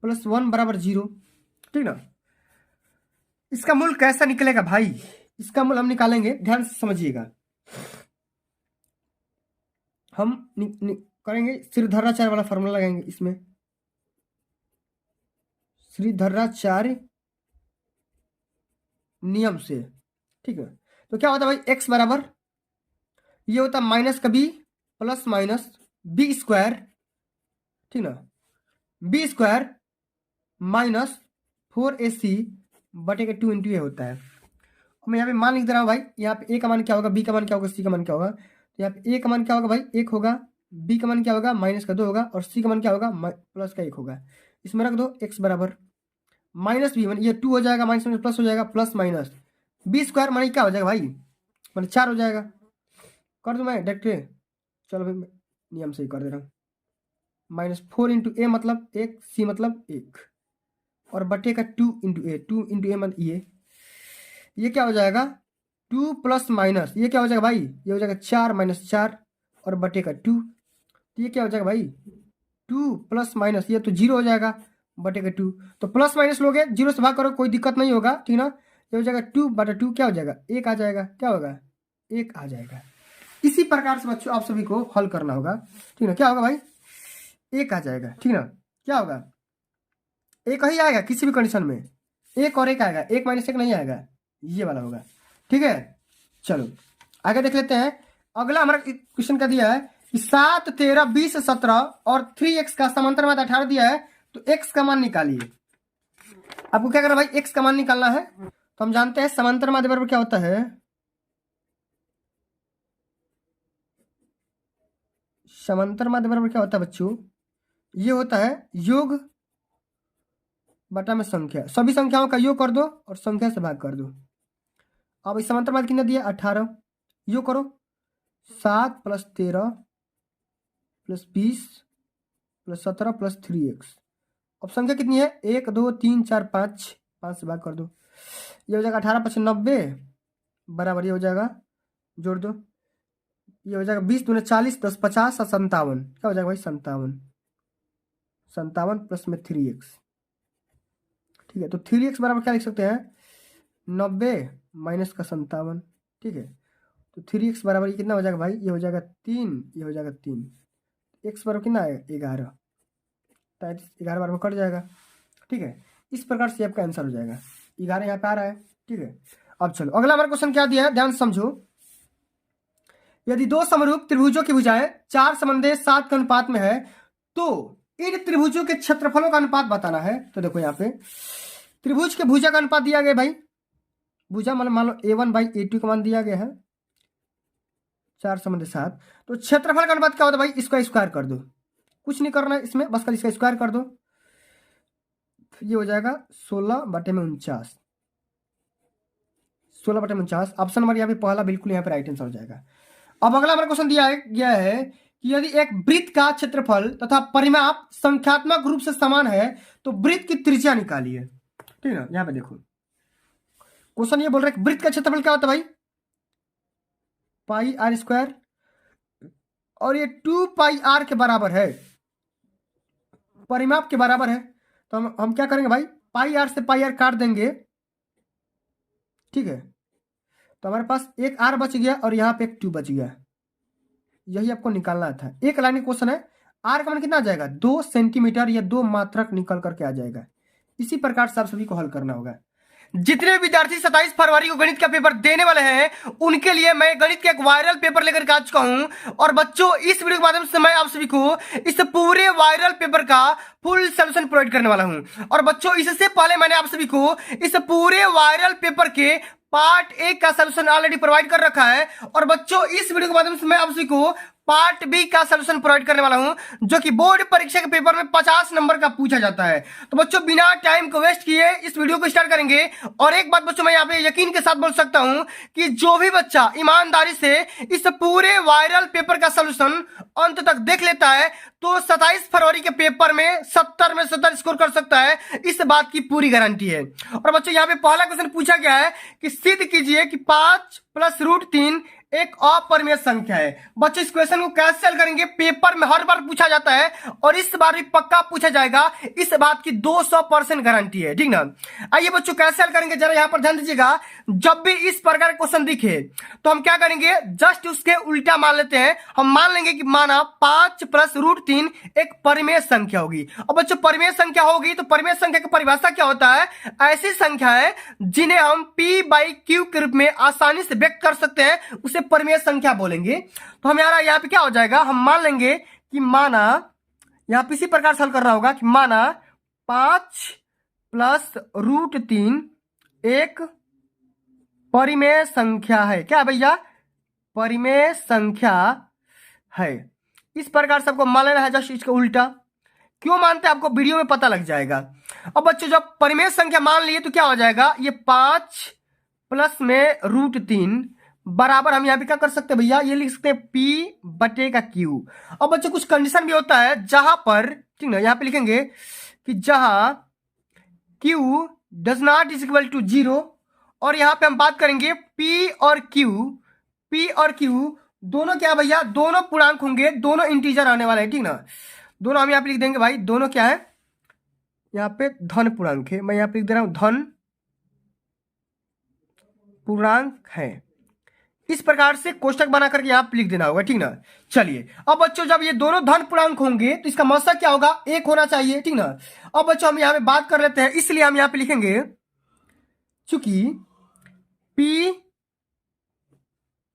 प्लस 1 बराबर 0, ठीक ना, इसका मूल्य कैसा निकलेगा भाई, इसका मूल्य हम निकालेंगे, ध्यान से समझिएगा। हम करेंगे श्रीधराचार्य वाला फॉर्मूला लगाएंगे इसमें, श्रीधराचार्य नियम से। ठीक है, तो क्या होता है भाई, x बराबर ये होता है माइनस का b प्लस माइनस b², ठीक ना, b² माइनस 4ac बटे के 2 इंटू ए होता है। मैं यहाँ पे मान लिख दे रहा हूँ भाई, यहाँ पे a का मान क्या होगा, b का मान क्या होगा, c का मान क्या होगा। तो यहाँ पे a का मान क्या होगा भाई 1 होगा, b का मान क्या होगा माइनस का 2 होगा, और c का मान क्या होगा प्लस का 1 होगा। इसमें रख दो x बराबर माइनस b, ये 2 हो जाएगा, माइनस में प्लस हो जाएगा, प्लस माइनस b² मानी क्या हो जाएगा भाई, मानी 4 हो जाएगा। कर दूँ मैं डायरेक्ट, चलो भाई मैं नियम से ही कर दे रहा हूँ। माइनस 4 इंटू ए मतलब 1, c मतलब 1, और बटे का 2 इंटू ए, 2 इंटू ए मतलब ये क्या हो जाएगा 2 प्लस माइनस ये क्या हो जाएगा भाई, ये हो जाएगा 4 माइनस 4 और बटे का 2। तो ये क्या हो जाएगा भाई, 2 प्लस माइनस ये तो 0 हो जाएगा बटे का 2। तो प्लस माइनस लोगे 0 से भाग करो कोई दिक्कत नहीं होगा, ठीक ना। ये हो जाएगा 2 बटा 2 क्या हो जाएगा, 1 आ जाएगा। क्या होगा, 1 आ जाएगा। इसी प्रकार से बच्चों आप सभी को हल करना होगा, ठीक ना। क्या होगा भाई, 1 आ जाएगा, ठीक ना। क्या होगा, 1 ही आएगा किसी भी कंडीशन में, 1 और 1 आएगा, 1 माइनस 1 नहीं आएगा, ये वाला होगा, ठीक है। चलो आगे देख लेते हैं। अगला हमारा क्वेश्चन का दिया है कि 7, 13, 20, 17 और 3x का समांतर माध्य 18 दिया है, तो x का मान निकालिए। आपको क्या करना भाई, x का मान निकालना है। तो हम जानते हैं समांतर माध्य बराबर क्या होता है, समांतर माध्य बराबर क्या होता है बच्चों, ये होता है योग बटा में संख्या, सभी संख्याओं का योग कर दो और संख्या से भाग कर दो। अब इस समांतर माध्य कितना दिया, 18, योग करो 7 plus 13 plus 20 plus 17 plus 3x। अब संख्या कितनी है, 1 2 3 4 5, 5 से भाग कर दो। ये हो जाएगा 18 5 90 बराबर ये हो जाएगा, जोड़ दो, ये हो जाएगा 20 दूनी 40 10 50 और 57। क्या हो जाएगा भाई, 57, 57 प्लस में 3x, ठीक है। तो 3x बराबर क्या लिख सकते हैं, 90 माइनस का 57, ठीक है। तो 3x बराबर ये कितना हो जाएगा भाई, ये हो जाएगा 3, ये हो जाएगा 3, x बराबर कितना है 11, 11 बार में कट जाएगा, ठीक है। इस प्रकार से आपका आंसर हो जाएगा, 11 यहाँ पे आ रहा है, ठीक है। अब चलो अगला हमारा क्वेश्चन क्या दिया है, ध्यान से समझो। यदि दो समरूप त्रिभुजों की भुजाएं 4 समन्वय 7 के अनुपात में है, तो इन त्रिभुजों के क्षेत्रफलों का अनुपात बताना है। तो देखो यहाँ पे त्रिभुज के भुजा का अनुपात दिया गया भाई, भुजा मतलब मान लो A1/A2 का मान दिया गया है, 4 समन्वय 7। तो क्षेत्रफल का अनुपात क्या होता है भाई, इसका स्क्वायर कर दो, कुछ नहीं करना है इसमें, बस कल इसका स्क्वायर कर दो। ये हो जाएगा 16 बटे में 49, 16 बटे में 49। ऑप्शन नंबर यहाँ पे पहला बिल्कुल यहाँ पे राइट आंसर हो जाएगा। अब अगला हमारा क्वेश्चन दिया गया है कि यदि एक वृत्त का क्षेत्रफल तथा परिमाप संख्यात्मक रूप से समान है तो वृत्त की त्रिज्या निकालिए, ठीक है। यहाँ पे देखो क्वेश्चन ये बोल रहा है वृत्त का क्षेत्रफल क्या होता है भाई, पाई आर स्क्वायर, और ये 2 पाई आर के बराबर है, परिमाप के बराबर है। तो हम क्या करेंगे भाई, पाई आर से पाई आर काट देंगे, ठीक है। तो हमारे पास एक आर बच गया और यहाँ पे एक 2 बच गया, यही आपको निकालना था। एक लाइन क्वेश्चन है, आर का मान कितना आ जाएगा, 2 सेंटीमीटर या 2 मात्रक निकल करके आ जाएगा। इसी प्रकार से आप सभी को हल करना होगा। जितने विद्यार्थी 27 फरवरी को गणित का पेपर देने वाले हैं उनके लिए मैं गणित का एक वायरल पेपर लेकर आ चुका हूं। और बच्चों इस वीडियो के माध्यम से मैं आप सभी को इस पूरे वायरल पेपर का फुल सोल्यूशन प्रोवाइड करने वाला हूं। और बच्चों इससे पहले मैंने आप सभी को इस पूरे वायरल पेपर के पार्ट 1 का सोल्यूशन ऑलरेडी प्रोवाइड कर रखा है। और बच्चों इस वीडियो के माध्यम से मैं आप सभी को पार्ट बी का सोल्यूशन प्रोवाइड करने वाला हूं, जो कि बोर्ड परीक्षा के पेपर में 50 नंबर का पूछा जाता है। तो बच्चों बिना टाइम को वेस्ट किए इस वीडियो को स्टार्ट करेंगे। और एक बात बच्चों मैं यहाँ पे यकीन के साथ बोल सकता हूं कि जो भी बच्चा ईमानदारी से इस पूरे वायरल पेपर का सोल्यूशन अंत तक देख लेता है तो 27 फरवरी के पेपर में 70 में 70 स्कोर कर सकता है, इस बात की पूरी गारंटी है। और बच्चों यहाँ पे पहला क्वेश्चन पूछा गया है कि सिद्ध कीजिए कि 5 + √3 एक अपरिमेय संख्या है। बच्चों इस क्वेश्चन को कैसे हल करेंगे, पेपर में हर बार पूछा जाता है और इस बार भी पक्का पूछा जाएगा, इस बात की 200% गारंटी है, ठीक ना। आइए बच्चों कैसे हल करेंगे जरा यहाँ पर ध्यान दीजिएगा। जब भी इस प्रकार क्वेश्चन दिखे तो हम क्या करेंगे, जस्ट उसके उल्टा मान लेते हैं। हम मान लेंगे कि माना 5 + √3 एक परिमेय संख्या होगी। और बच्चों परिमेय संख्या होगी तो परिमेय संख्या की परिभाषा क्या होता है, ऐसी संख्या है जिन्हें हम p/q के रूप में आसानी से व्यक्त कर सकते हैं, उसे परिमेय संख्या बोलेंगे। तो हम यहाँ पे क्या हो जाएगा, हम मान लेंगे कि माना यहाँ पे इसी प्रकार से हल करना होगा कि माना 5 + √3 एक परिमेय संख्या है। क्या भैया, परिमेय संख्या है। इस प्रकार से आपको मान लेना है, जस्ट इसका उल्टा। क्यों मानते हैं आपको वीडियो में पता लग जाएगा। अब बच्चों जब परिमेय संख्या मान लिए तो क्या हो जाएगा, ये 5 प्लस में √3 बराबर हम यहाँ पे क्या कर सकते हैं भैया, ये लिख सकते हैं p/q। अब बच्चों कुछ कंडीशन भी होता है जहां पर, ठीक ना, यहाँ पे लिखेंगे कि जहां q ≠ 0 और यहाँ पे हम बात करेंगे पी और क्यू दोनों क्या भैया, दोनों पूर्णांक होंगे, दोनों इंटीजर आने वाले हैं, ठीक ना। दोनों हम यहाँ पे लिख देंगे भाई, दोनों क्या है, यहाँ पे धन पूर्णांक है, मैं यहाँ पे लिख दे रहा हूं धन पूर्णांक है। इस प्रकार से कोष्टक बना करके यहाँ पे लिख देना होगा, ठीक ना। चलिए अब बच्चों, जब ये दोनों धन पूर्णांक होंगे तो इसका मतलब क्या होगा, एक होना चाहिए, ठीक ना। अब बच्चों हम यहाँ पे बात कर लेते हैं, इसलिए हम यहाँ पे लिखेंगे चूंकि P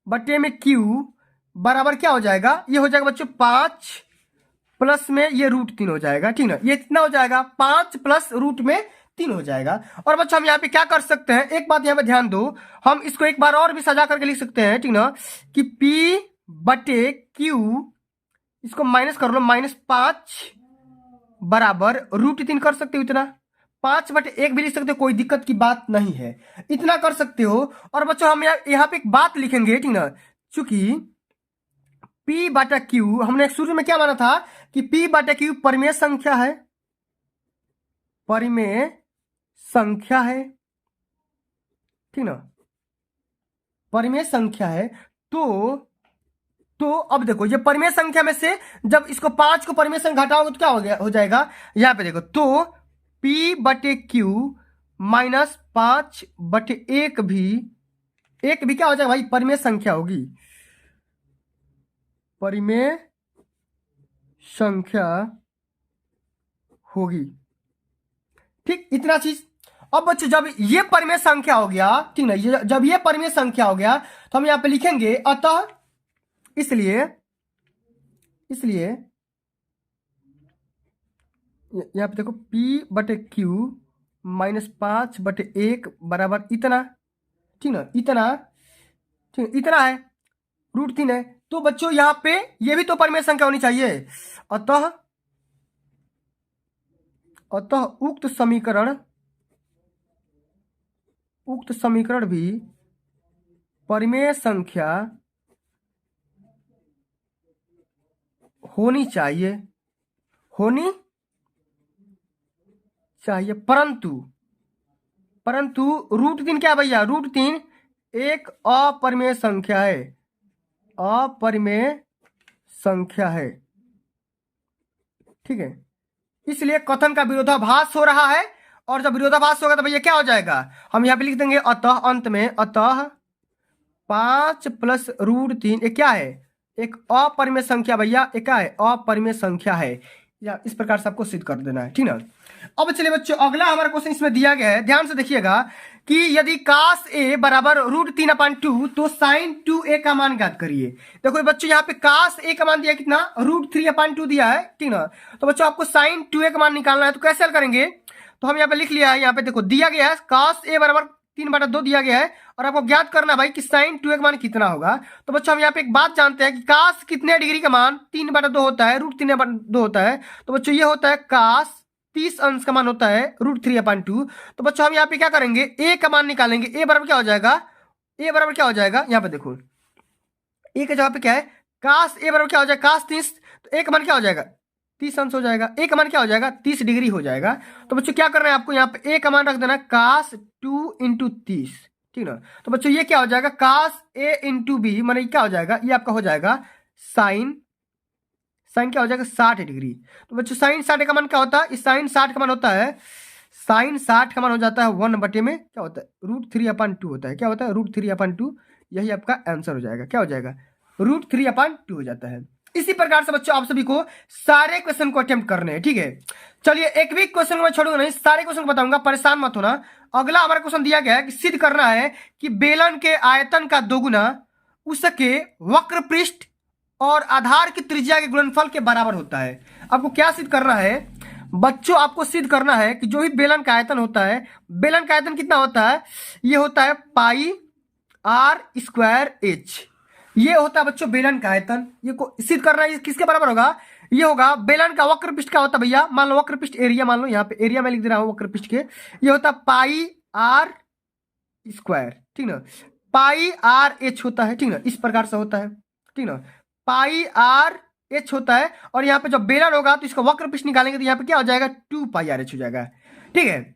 बटे में Q बराबर क्या हो जाएगा, ये हो जाएगा बच्चों 5 प्लस में ये √3 हो जाएगा, ठीक ना। ये कितना हो जाएगा, 5 प्लस √3 हो जाएगा। और बच्चों हम यहाँ पे क्या कर सकते हैं, एक बात यहाँ पे ध्यान दो, हम इसको एक बार और भी सजा करके लिख सकते हैं, ठीक ना, कि P बटे Q, इसको माइनस कर लो, -5 बराबर √3 कर सकते हो, इतना 5 बटे 1 भी लिख सकते हो, कोई दिक्कत की बात नहीं है, इतना कर सकते हो। और बच्चों हम यहाँ पे एक बात लिखेंगे, ठीक ना, चूंकि P बटा Q हमने शुरू में क्या माना था कि P बटा Q परिमेय संख्या है, परिमेय संख्या है, ठीक ना, परिमेय संख्या है। तो अब देखो, ये परिमेय संख्या में से जब इसको 5 को परिमेय संख्या घटाओगे तो क्या हो जाएगा, यहां पे देखो, तो P बटे Q -5 बटे 1 भी क्या हो जाएगा भाई, परिमेय संख्या होगी, परिमेय संख्या होगी, ठीक, इतना चीज। अब बच्चों जब ये परिमेय संख्या हो गया, ठीक ना, जब ये परिमेय संख्या हो गया तो हम यहां पे लिखेंगे अतः, इसलिए यहां पे देखो P बटे Q -5 बटे 1 बराबर इतना, ठीक ना, इतना, ठीक, इतना है, √3 है। तो बच्चों यहां पे ये भी तो परिमेय संख्या होनी चाहिए, अतः उक्त समीकरण भी परिमेय संख्या होनी चाहिए, परंतु √3 क्या भैया, √3 एक अपरिमेय संख्या है, ठीक है। इसलिए कथन का विरोधाभास हो रहा है, और जब विरोधाभास होगा तो भैया क्या हो जाएगा, हम यहाँ पे लिख देंगे अतः, अंत में अतः 5 प्लस √3 एक क्या है, एक अपरिमेय संख्या भैया, एक क्या है, अपरिमेय संख्या है, या इस प्रकार से आपको सिद्ध कर देना है, ठीक ना। अब चलिए बच्चों, अगला हमारा क्वेश्चन इसमें दिया गया है, ध्यान से देखिएगा कि यदि cos a बराबर √3/2 तो sin 2a का मान ज्ञात करिए। देखो बच्चों, यहाँ पे cos a का मान दिया कितना, √3/2 दिया है, ठीक ना। तो बच्चों आपको sin 2a का मान निकालना है, तो कैसे हल करेंगे, तो हम यहाँ पे लिख लिया है, यहाँ पे देखो दिया गया है cos a बराबर 3/2 दिया गया है, और आपको ज्ञात करना भाई कि sin 2a का मान कितना होगा। तो बच्चों हम यहाँ पे एक बात जानते हैं कि cos कितने डिग्री का मान 3/2 होता है, √3/2 होता है। तो बच्चों ये होता है cos 30 अंश का मान होता है √3/2। तो बच्चों हम यहाँ पे क्या करेंगे, a का मान निकालेंगे, a बराबर क्या हो जाएगा, यहाँ पे देखो a के जगह पे क्या है, cos a बराबर क्या हो जाएगा, cos 30, तो a का मान क्या हो जाएगा, 30 अंश हो जाएगा, a का मान क्या हो जाएगा, 30 डिग्री हो जाएगा। तो बच्चों क्या करना है आपको, यहाँ पे a का मान रख देना cos 2 × 30, ठीक ना। तो बच्चों ये क्या हो जाएगा, cos a × b, माने क्या हो जाएगा, ये आपका हो जाएगा साइन क्या हो जाएगा 60 डिग्री। तो बच्चों साइन 60 का मान क्या होता है, इस साइन 60 का मान होता है, साइन 60 का मान हो जाता है 1 बटे में क्या होता है, √3/2 होता है, क्या होता है, √3/2, यही आपका आंसर हो जाएगा, क्या हो जाएगा, √3/2 हो जाता है। इसी प्रकार से बच्चों आप सभी को सारे क्वेश्चन को अटेम्प्ट करने हैं, ठीक है। चलिए एक भी क्वेश्चन मैं छोड़ूंगा नहीं, सारे क्वेश्चन बताऊंगा, परेशान मत होना। अगला हमारा क्वेश्चन दिया गया है कि सिद्ध करना है कि बेलन के आयतन का दोगुना उसके वक्र पृष्ठ और आधार की त्रिज्या के गुणनफल के बराबर होता है। आपको क्या सिद्ध करना है बच्चों, आपको सिद्ध करना है कि जो भी बेलन का आयतन होता है, बेलन का आयतन कितना होता है, ये होता है πr²h, ये होता है बच्चों बेलन का आयतन। ये को सिद्ध करना है किसके बराबर होगा, ये होगा बेलन का वक्र पृष्ठ क्या होता है भैया, मान लो वक्र पृष्ठ एरिया, मान लो यहाँ पे एरिया में लिख दे रहा हूँ वक्र पृष्ठ के, ये होता है πr², ठीक ना, πrh होता है, ठीक ना, इस प्रकार से होता है, ठीक ना, πrh होता है। और यहाँ पे जब बेलन होगा तो इसका वक्र पृष्ठ निकालेंगे तो यहाँ पे क्या हो जाएगा 2πrh हो जाएगा, ठीक है।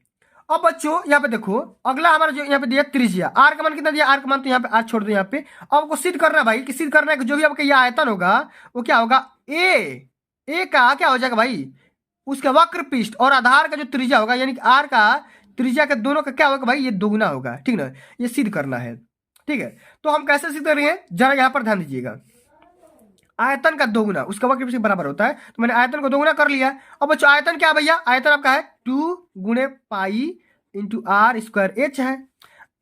अब बच्चों यहाँ पे देखो, अगला हमारा जो यहाँ पे दिया त्रिज्या, आर का मान कितना दिया, आर का मान तो यहाँ पे आर छोड़ दो यहाँ पे। अब आपको सिद्ध करना है भाई, कि सिद्ध करना है कि जो भी आपका ये आयतन होगा वो क्या होगा, ए का क्या हो जाएगा भाई, उसका वक्र पृष्ठ और आधार का जो त्रिज्या होगा, यानी कि आर का त्रिज्या के दोनों का क्या होगा भाई, ये दोगुना होगा, ठीक ना। ये सिद्ध करना है, ठीक है। तो हम कैसे सिद्ध करेंगे, जरा यहाँ पर ध्यान दीजिएगा। आयतन का दोगुना उसका वक्र पृष्ठ बराबर होता है, तो मैंने आयतन को दोगुना कर लिया। अब बच्चों आयतन क्या है भैया, आयतन आपका है 2 गुणे pi into r square h है।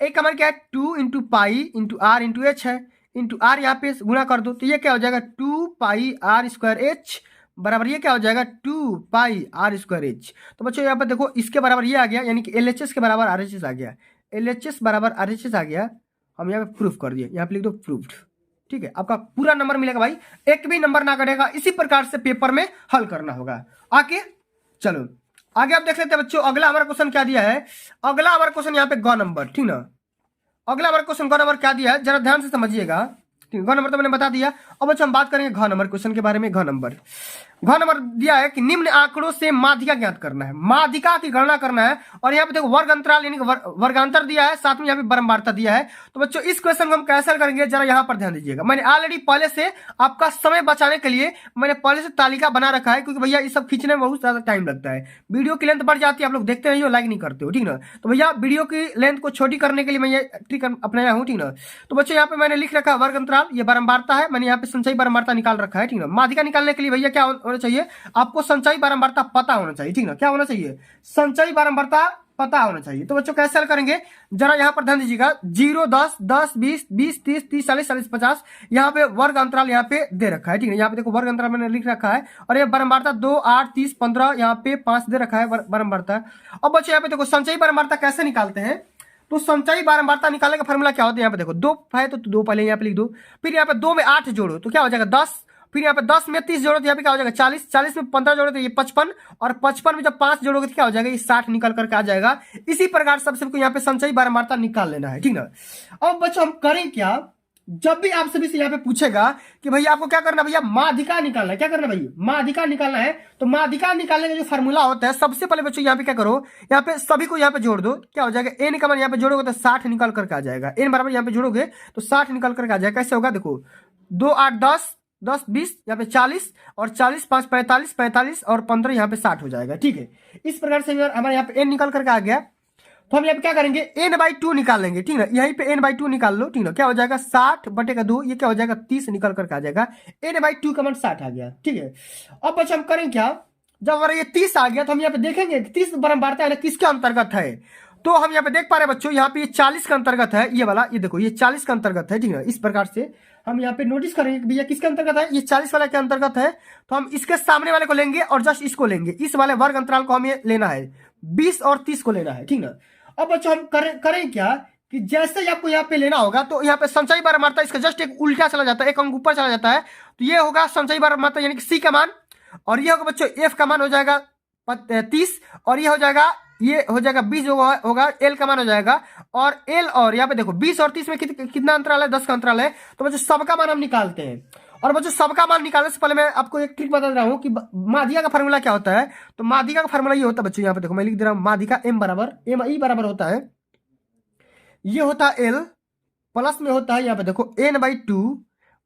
एक का मान क्या है, 2 into pi into r into h है, इंटू आर यहाँ पे गुणा कर दो, तो ये क्या हो जाएगा 2 पाई आर स्क्वायर एच बराबर ये क्या हो जाएगा 2 पाई आर स्क्वायर एच। तो बच्चों यहाँ पर देखो इसके बराबर ये आ गया, यानी कि एल एच एस के बराबर आर एच एस आ गया, एल एच एस बराबर आर एच एस आ गया। हम यहाँ पे प्रूफ कर दिए, यहाँ पे लिख दो प्रूफ्ड, ठीक है। आपका पूरा नंबर मिलेगा भाई, एक भी नंबर ना कटेगा। इसी प्रकार से पेपर में हल करना होगा। आगे चलो आगे आप देख लेते हैं बच्चों, अगला हमारा क्वेश्चन क्या दिया है। अगला हमारा क्वेश्चन यहाँ पे ग नंबर, ठीक ना। अगला हमारा क्वेश्चन ग नंबर क्या दिया है, जरा ध्यान से समझिएगा। ग नंबर तो मैंने बता दिया। अब बच्चों हम बात करेंगे घ नंबर क्वेश्चन के बारे में। घ नंबर दिया है कि निम्न आंकड़ों से माध्यिका ज्ञात करना है, माध्यिका की गणना करना है। और यहाँ पे देखो वर्ग अंतराल यानी कि वर्गांतर दिया है, साथ में यहाँ पे बारंबारता दिया है। तो बच्चों इस क्वेश्चन को हम कैसे हल करेंगे, जरा यहाँ पर ध्यान दीजिएगा। मैंने ऑलरेडी पहले से आपका समय बचाने के लिए मैंने पहले से तालिका बना रखा है, क्योंकि भैया ये सब खींचने में बहुत ज्यादा टाइम लगता है, वीडियो की लेंथ बढ़ जाती है, आप लोग देखते नहीं हो, लाइक नहीं करते हो, ठीक ना। तो भैया वीडियो की लेंथ को छोटी करने के लिए मैं ये ट्रिक अपनाया हूँ, ठीक ना। तो बच्चों यहाँ पे मैंने लिख रखा है वर्ग अंतराल, ये बारंबारता है, मैंने यहाँ पे संचयी बारंबारता निकाल रखा है, ठीक ना। माध्यिका निकालने के लिए भैया क्या होना चाहिए, आपको संचयी बारंबारता पता होना चाहिए, ठीक ना। क्या होना चाहिए, संचयी बारंबारता पता होना चाहिए। तो बच्चों कैसे हल करेंगे, जरा यहाँ पर ध्यान दीजिएगा। 0 10 10 20 20 30 30 40 40 50 यहाँ पे वर्ग अंतराल यहाँ पे दे रखा है, ठीक है। यहाँ पे देखो वर्ग अंतराल मैंने लिख रखा है, और ये बारंबारता 2 8 30 15 यहाँ पे 5 दे रखा है बारंबारता। अब बच्चों यहाँ पे देखो संचयी बारंबारता कैसे निकालते हैं। तो संचयी बारंबारता निकालने का फॉर्मूला क्या होता है, यहाँ पे देखो 2 है तो 2 पहले यहाँ पे लिख दो, फिर यहाँ पे 2 में 8 जोड़ो तो क्या हो जाएगा 10, फिर यहाँ पे 10 में 30 जोड़ो तो यहाँ पे क्या हो जाएगा 40, 40 में 15 जोड़ो तो ये 55, और 55 में जब 5 जोड़ोगे तो क्या हो जाएगा ये 60 निकल करके आ जाएगा। इसी प्रकार सबसे यहाँ पे संचयी बारंबारता निकाल लेना है, ठीक ना। अब बच्चों हम करें क्या, जब भी आप सभी से यहाँ पे पूछेगा कि भैया आपको क्या करना है, भैया माध्यिका निकालना है, क्या करना है भैया माध्यिका निकालना है। तो माध्यिका निकालने का जो फॉर्मूला होता है, सबसे पहले बच्चों यहाँ पे क्या करो, यहाँ पे सभी को यहाँ पे जोड़ दो, क्या हो जाएगा एन का मान यहाँ पे जोड़ोगे तो 60 निकल करके आ जाएगा, एन बराबर यहाँ पे जोड़ोगे तो 60 निकल करके आ जाएगा। कैसे होगा देखो 2 8 10 10 20 यहाँ पे 40, और 40 5 45 45 और 15 यहाँ पे 60 हो जाएगा, ठीक है। इस प्रकार से हमारे यहाँ पे एन निकल करके आ गया। तो हम यहाँ पे क्या करेंगे n/2 निकाल लेंगे, ठीक है। यहीं पे n/2 निकाल लो, ठीक है। क्या हो जाएगा 60 बटे का 2, ये क्या हो जाएगा 30 निकल करके आ जाएगा, n/2 का मान 60 आ गया, ठीक है। अब बच्चे हम करें क्या, जब हमारा ये 30 आ गया तो हम यहाँ पे देखेंगे 30 बारंबारता है किसके अंतर्गत है। तो हम यहाँ पे देख पा रहे हैं बच्चों, यहाँ पे ये 40 का अंतर्गत है, ये वाला ये देखो ये 40 का अंतर्गत है, ठीक है। इस प्रकार से हम यहाँ पे नोटिस करेंगे कि भैया किसके अंतर्गत है, ये 40 वाला के अंतर्गत है। तो हम इसके सामने वाले को लेंगे और जस्ट इसको लेंगे, इस वाले वर्ग अंतराल को हमें लेना है, 20 और 30 को लेना है, ठीक ना। अब बच्चों हम करें क्या कि जैसे ही आपको यहाँ पे लेना होगा तो यहाँ पे संचयी बारंबारता इसका जस्ट एक उल्टा चला जाता है, एक अंक ऊपर चला जाता है, तो ये होगा संचयी बारंबारता यानी कि सी का मान, और ये होगा बच्चों एफ का मान हो जाएगा 30, और ये हो जाएगा 20 होगा एल का मान हो जाएगा, और एल और यहाँ पे देखो 20 और 30 में कितना अंतराल है, 10 का अंतराल है। तो बच्चों सबका मान हम निकालते हैं, और बच्चों सबका मान निकालने से पहले मैं आपको एक ट्रिक बता रहा हूँ कि माध्यिका का फॉर्मूला क्या होता है। तो माध्यिका का फॉर्मूला ये होता है बच्चों, यहाँ पे देखो मैं लिख दे रहा हूँ, माध्यिका m बराबर होता है, ये होता है l प्लस में होता है यहाँ पे देखो n/2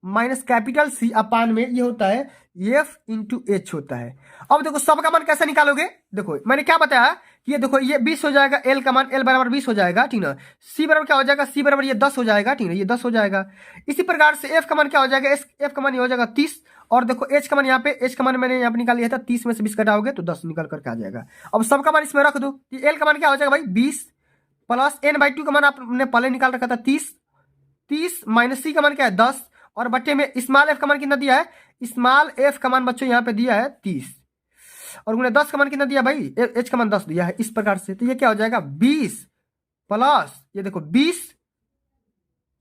माइनस कैपिटल C अपान में ये होता है f इंटू एच होता है। अब देखो सबका मान कैसे निकालोगे, देखो मैंने क्या बताया कि ये देखो ये 20 हो जाएगा, l का मान l बराबर 20 हो जाएगा, ठीक ना। c बराबर क्या हो जाएगा, c बराबर ये 10 हो जाएगा, ठीक ना, ये 10 हो जाएगा। इसी प्रकार से f का मान क्या हो जाएगा, f का मान ये हो जाएगा 30, और देखो h का मान यहाँ पे h का मान मैंने यहाँ पे निकाल लिया था, 30 में से 20 घटाओगे तो 10 निकल करके आ जाएगा। अब सबका मान इसमें रख दो, l का मान क्या हो जाएगा भाई 20, प्लस n/2 का मान आपने पहले निकाल रखा था 30 माइनस c का मान क्या है 10, और बट्टे में स्मॉल f का मान कितना दिया है, स्मॉल f का मान बच्चों यहाँ पे दिया है 30, और गुणे 10 का मान कितना दिया भाई, h का मान 10 दिया है। इस प्रकार से तो ये क्या हो जाएगा 20 प्लस ये देखो 20,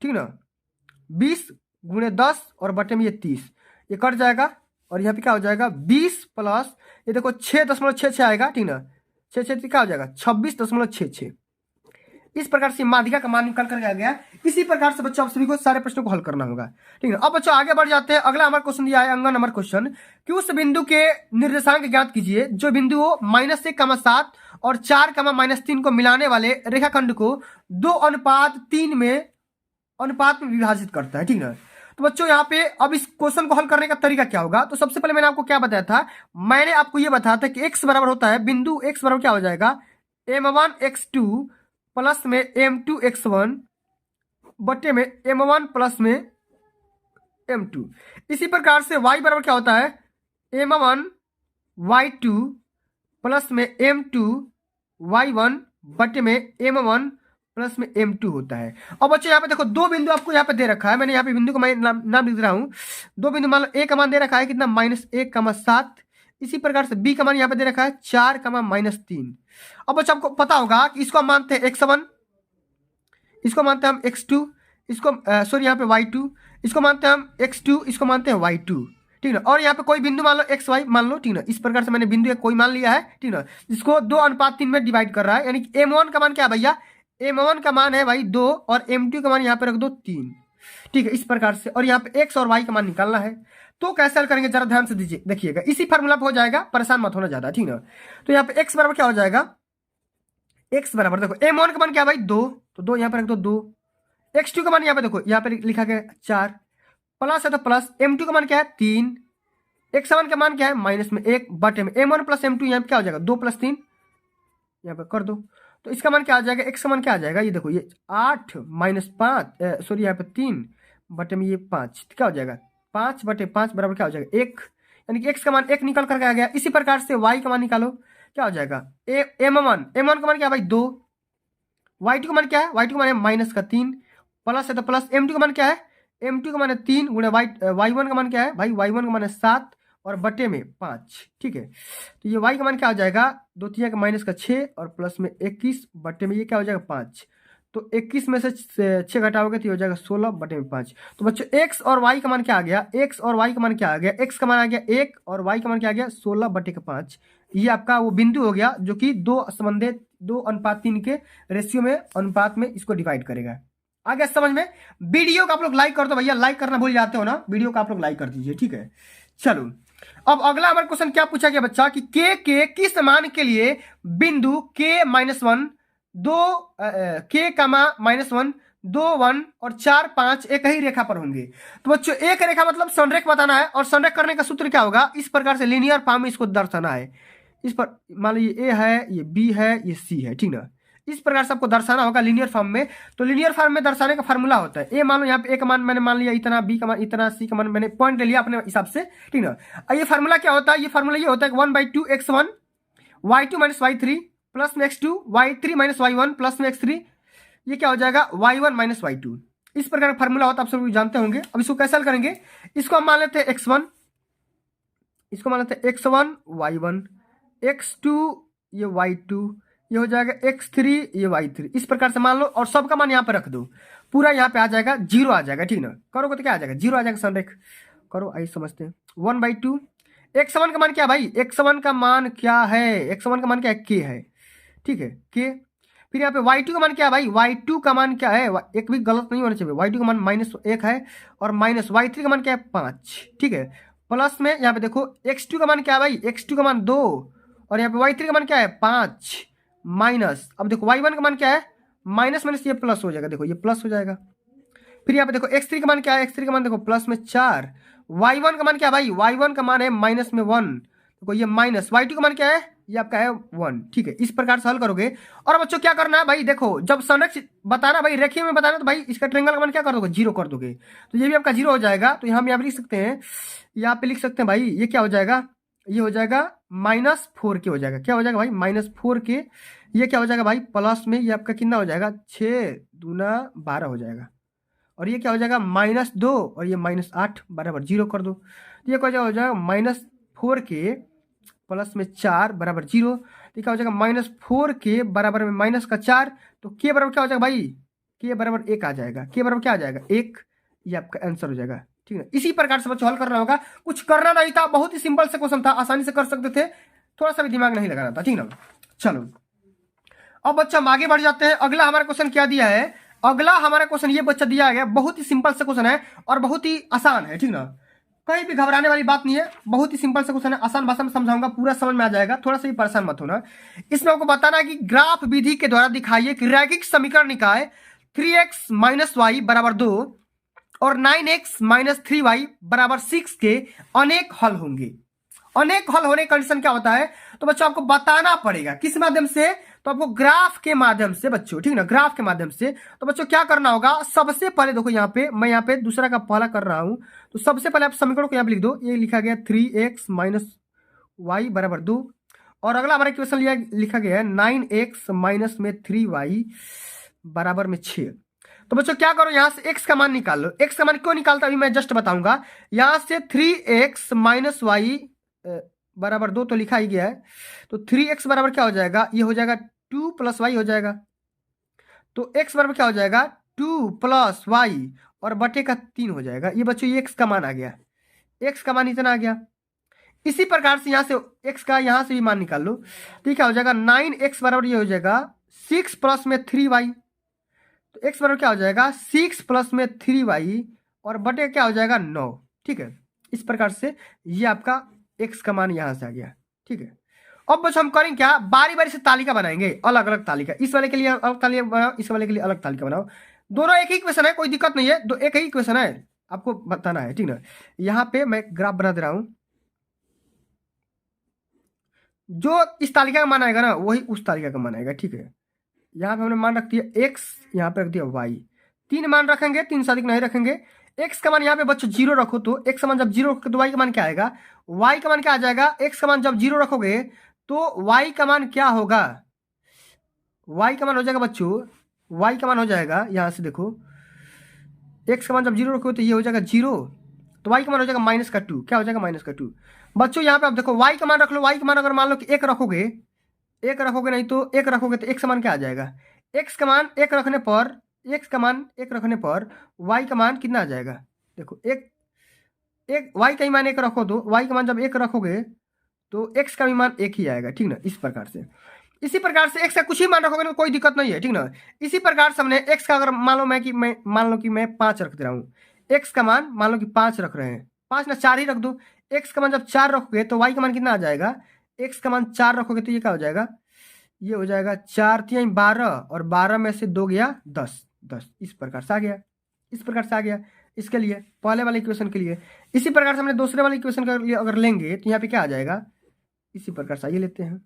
ठीक ना, 20 गुणे 10 और बटे में ये 30, ये कट जाएगा, और यहाँ पे क्या हो जाएगा 20 प्लस ये देखो 6.66 आएगा, ठीक ना, 6 क्या हो जाएगा 26.66। इस प्रकार से माध्यिका का मान निकल कर आ गया। इसी प्रकार से बच्चों आप सभी को सारे प्रश्नों को हल करना होगा, ठीक है। अब बच्चों आगे बढ़ जाते हैं, अगला हमारा क्वेश्चन दिया है अंग नंबर क्वेश्चन कि उस बिंदु के निर्देशांक ज्ञात कीजिए जो बिंदु -1, -7 और 4, -3 को मिलाने वाले रेखाखंड को 2:3 में अनुपात में विभाजित करता है, ठीक ना। तो बच्चों यहाँ पे अब इस क्वेश्चन को हल करने का तरीका क्या होगा, तो सबसे पहले मैंने आपको क्या बताया था, मैंने आपको ये बताया था कि x बराबर होता है, बिंदु x बराबर क्या हो जाएगा, m1x2 प्लस में m2x1 बटे में m1 प्लस में m2। इसी प्रकार से y बराबर क्या होता है, m1y2 प्लस में m2y1 बटे में m1 प्लस में m2 होता है। और बच्चों यहाँ पे देखो दो बिंदु आपको यहाँ पे दे रखा है, मैंने यहाँ पे बिंदु का मैं नाम लिख रहा हूँ। दो बिंदु मान लो a का मान दे रखा है कितना, -1, 7। इसी प्रकार से b का मान यहाँ पे दे रखा है 4, -3। अब बच्चों आपको पता होगा कि इसको हम मानते हैं x1, इसको मानते हैं हम x2, इसको सॉरी यहाँ पे y2, इसको मानते हैं हम x2, इसको मानते हैं y2, ठीक ना। और यहाँ पे कोई बिंदु मान लो xy मान लो, ठीक ना। इस प्रकार से मैंने बिंदु कोई मान लिया है, ठीक ना, जिसको 2:3 में डिवाइड कर रहा है, यानी कि m1 का मान क्या है भैया, m1 का मान है भाई 2 और m2 का मान यहाँ पे रख दो 3, ठीक है, इस प्रकार से। और यहाँ पे x और y का मान निकालना है, तो कैसे हल करेंगे जरा ध्यान से दीजिए, देखिएगा इसी फार्मूला पे हो जाएगा, परेशान मत होना ज्यादा, ठीक ना। तो यहाँ पे x बराबर क्या हो जाएगा, x बराबर देखो m1 का मान क्या है भाई 2, तो 2 यहाँ पे रख दो 2, x2 का मान यहाँ पे देखो यहाँ पे लिखा गया 4, प्लस है तो प्लस, m2 का मान क्या है 3, x1 का मान क्या है -1 बटे में m1 प्लस m2, यहाँ पे क्या हो जाएगा 2 + 3, यहाँ पे कर दो, तो इसका मान क्या आ जाएगा, x का मान क्या आ जाएगा, ये देखो ये 8 -5 सॉरी यहाँ पे 3 बटे में ये 5, क्या हो जाएगा 5 बटे 5 बराबर क्या हो जाएगा 1, यानी कि x का मान 1 निकल करके आ गया। इसी प्रकार से y का मान निकालो, क्या हो जाएगा m1 का मान क्या है भाई 2, y2 का मान क्या है, y2 का मान है -3, प्लस है तो प्लस, m2 का मान क्या है, m2 का मान है 3 गुणे y1 का मान क्या है भाई, y1 का मान है 7 और बटे में 5, ठीक है। तो ये y का मान क्या हो जाएगा, 2 3 का -6 और प्लस में 21 बटे में ये क्या हो जाएगा 5, तो 21 में से 6 घटाओगे तो ये हो जाएगा 16 बटे में 5। तो बच्चों x और y का मान क्या आ गया, x और y का मान क्या आ गया, x का मान आ गया 1 और y का मान क्या आ गया 16 बटे के 5। ये आपका वो बिंदु हो गया जो कि 2:3 के रेशियो में अनुपात में इसको डिवाइड करेगा। आ गया समझ में। वीडियो को आप लोग लाइक कर दो भैया, लाइक करना भूल जाते हो ना, वीडियो को आप लोग लाइक कर दीजिए, ठीक है। चलो अब अगला हमारा क्वेश्चन क्या पूछा गया बच्चा कि k के किस मान के लिए बिंदु k-1 2 k, -1 2 1 और 4 5 एक ही रेखा पर होंगे। तो बच्चों एक रेखा मतलब संरेख बताना है, और संरेख करने का सूत्र क्या होगा, इस प्रकार से लीनियर फॉर्म में इसको दर्शाना है। इस पर मान लो ये a है, ये b है, ये c है, ठीक ना। इस प्रकार से आपको दर्शाना होगा लीनियर फॉर्म में। तो लीनियर फॉर्म में दर्शाने का फार्मूला होता है, ए मान लो यहाँ पे ए का मान मैंने मान लिया इतना, बी का मान इतना, सी का मान मैंने पॉइंट ले लिया अपने हिसाब से, ठीक ना। ये फार्मूला क्या होता है, ये फार्मूला ये होता है 1/2 x1 y2 - y3 प्लस में x2 y3 - y1 प्लस में x3, ये क्या हो जाएगा y1 - y2। इस प्रकार का फार्मूला होता है, आप सब जानते होंगे। अब इसको कैसे हल करेंगे, इसको हम मान लेते हैं x1, इसको मान लेते हैं x1 y1, x2 ये y2, ये हो जाएगा x3 ये y3, इस प्रकार से मान लो और सबका मान यहाँ पे रख दो, पूरा यहाँ पे आ जाएगा 0 आ जाएगा, ठीक ना। करोगे तो क्या आ जाएगा 0 आ जाएगा, संरेख करो, आइए समझते हैं। 1/2 x1 का मान क्या है भाई, x1 का मान क्या है, x1 का मान क्या है k है, ठीक है k। फिर यहाँ पे y2 का मान क्या है भाई, y2 का मान क्या है, एक भी गलत नहीं होना चाहिए, y2 का मान -1 है और माइनस y3 का मान क्या है 5, ठीक है। प्लस में यहाँ पे देखो x2 का मान क्या है भाई, x2 का मान 2 और यहाँ पे y3 का मान क्या है 5 माइनस, अब देखो y1 का मान क्या है माइनस माइनस ये प्लस हो जाएगा, देखो ये प्लस हो जाएगा। फिर यहाँ पे देखो x3 का मान क्या है, x3 का मान देखो प्लस में 4, y1 का मान क्या है भाई, y1 का मान है माइनस में 1, देखो ये माइनस, y2 का मान क्या है, ये आपका है 1, ठीक है। इस प्रकार से हल करोगे। और बच्चों क्या करना है भाई, देखो जब संरक्षित बताना भाई, रेखीय में बताना, तो भाई इसका ट्रायंगल का मान क्या कर दोगे 0 कर दोगे, तो ये भी आपका 0 हो जाएगा। तो हम यहाँ पे लिख सकते हैं, यहाँ पे लिख सकते हैं भाई, ये क्या हो जाएगा, ये हो जाएगा -4 के हो जाएगा, क्या हो जाएगा भाई -4 के। ये क्या हो जाएगा भाई प्लस में, ये आपका कितना हो जाएगा 6 दूना 12 हो जाएगा, और ये क्या हो जाएगा -2 और ये -8 बराबर 0 कर दो। ये क्या हो जाएगा -4 के प्लस में 4 बराबर 0, तो क्या हो जाएगा -4 के बराबर में माइनस का 4, तो के बराबर क्या हो जाएगा भाई, के बराबर 1 आ जाएगा, के बराबर क्या आ जाएगा 1, ये आपका आंसर हो जाएगा, ठीक है। इसी प्रकार से बच्चों हल करना होगा, कुछ करना नहीं था, बहुत ही सिंपल से क्वेश्चन था, आसानी से कर सकते थे, थोड़ा सा भी दिमाग नहीं लगाना था, ठीक ना। चलो अब बच्चा हम आगे बढ़ जाते हैं। अगला हमारा क्वेश्चन क्या दिया है, अगला हमारा क्वेश्चन ये बच्चा दिया गया, बहुत ही सिंपल से क्वेश्चन है और बहुत ही आसान है, ठीक ना। कहीं भी घबराने वाली बात नहीं है, बहुत ही सिंपल सा क्वेश्चन है, आसान भाषा में समझाऊंगा, पूरा समझ में आ जाएगा, थोड़ा सा भी परेशान मत होना। इसमें आपको बताना है कि ग्राफ विधि के द्वारा दिखाइए कि रैखिक समीकरण निकाय 3x माइनस वाई बराबर 2 और 9x माइनस 3y बराबर 6 के अनेक हल होंगे। अनेक हल होने का कंडीशन क्या होता है, तो बच्चों आपको बताना पड़ेगा किस माध्यम से, तो आपको ग्राफ के माध्यम से बच्चों, ठीक ना, ग्राफ के माध्यम से। तो बच्चों क्या करना होगा, सबसे पहले देखो यहाँ पे मैं यहाँ पे दूसरा का पहला कर रहा हूं, तो सबसे पहले आप समीकरण को यहाँ पे लिख दो। ये लिखा गया 3x माइनस वाई बराबर 2 और अगला हमारा क्वेश्चन लिखा गया है 9x माइनस में 3y बराबर में 6। तो बच्चों क्या करो, यहां से x का मान निकाल लो। x का मान क्यों निकालता अभी मैं जस्ट बताऊंगा। यहां से 3x माइनस वाई बराबर 2 तो लिखा ही गया है, तो 3x बराबर क्या हो जाएगा, ये हो जाएगा 2 प्लस वाई हो जाएगा। तो x बराबर क्या हो जाएगा 2 प्लस वाई और बटे का 3 हो जाएगा। ये बच्चों ये x का मान आ गया, x का मान इतना आ गया। इसी प्रकार से यहां से x का यहां से भी मान निकाल लो, तो क्या हो जाएगा 9x बराबर ये हो जाएगा 6 प्लस में 3y। तो x बराबर क्या हो जाएगा 6 प्लस में 3y और बटे क्या हो जाएगा 9। ठीक है, इस प्रकार से ये आपका x का मान यहां से आ गया। ठीक है, अब बच्चों हम करेंगे क्या, बारी बारी से तालिका बनाएंगे, अलग अलग तालिका, इस वाले के लिए अलग तालिका बनाओ, इस वाले के लिए अलग तालिका बनाओ। दोनों एक ही क्वेश्चन है, कोई दिक्कत नहीं है, दो एक ही क्वेश्चन है, आपको बताना है। ठीक ना, यहाँ पे मैं ग्राफ बना दे रहा हूं, जो इस तालिका का मान आएगा ना वही उस तालिका का मान आएगा। ठीक है, यहाँ पे हमने मान रख दिया x, यहाँ पे रख दिया y, 3 मान रखेंगे, 3 से अधिक नहीं रखेंगे। x का मान यहाँ पे बच्चों 0 रखो, तो x का मान जब 0 रखोगे तो y का मान क्या आएगा, y का मान क्या आ जाएगा, x का मान जब 0 रखोगे तो y का मान क्या होगा, y का मान हो जाएगा बच्चों, y का मान हो जाएगा यहाँ से देखो, x का मान जब 0 रखोगे तो ये हो जाएगा 0, तो y का मान हो जाएगा -2। क्या हो जाएगा -2 बच्चों। यहाँ पे आप देखो y का मान रख लो, y का मान अगर मान लो कि 1 रखोगे, 1 रखोगे नहीं तो 1 रखोगे तो x का मान क्या आ जाएगा, x का मान 1 रखने पर, x का मान 1 रखने पर y का मान कितना आ जाएगा, देखो एक y का ही मान 1 रखो, तो y का मान जब 1 रखोगे तो x का भी मान 1 ही आएगा। ठीक ना, इस प्रकार से, इसी प्रकार से x का कुछ ही मान रखोगे ना कोई दिक्कत नहीं है। ठीक ना, इसी प्रकार से हमने x का अगर मान लो मैं 5 रख दे रहा हूँ, x का मान मान लो कि 5 रख रहे हैं, 5 ना 4 ही रख दो। x का मान जब 4 रखोगे तो y का मान कितना आ जाएगा, x का मान 4 रखोगे तो ये क्या हो जाएगा, ये हो जाएगा 4 3 12 और 12 में से 2 गया 10, 10 इस प्रकार से आ गया, इस प्रकार से आ गया इसके लिए, पहले वाले इक्वेशन के लिए। इसी प्रकार से हमने दूसरे वाले इक्वेशन के लिए अगर लेंगे तो यहाँ पे क्या आ जाएगा, इसी प्रकार से आइए लेते हैं,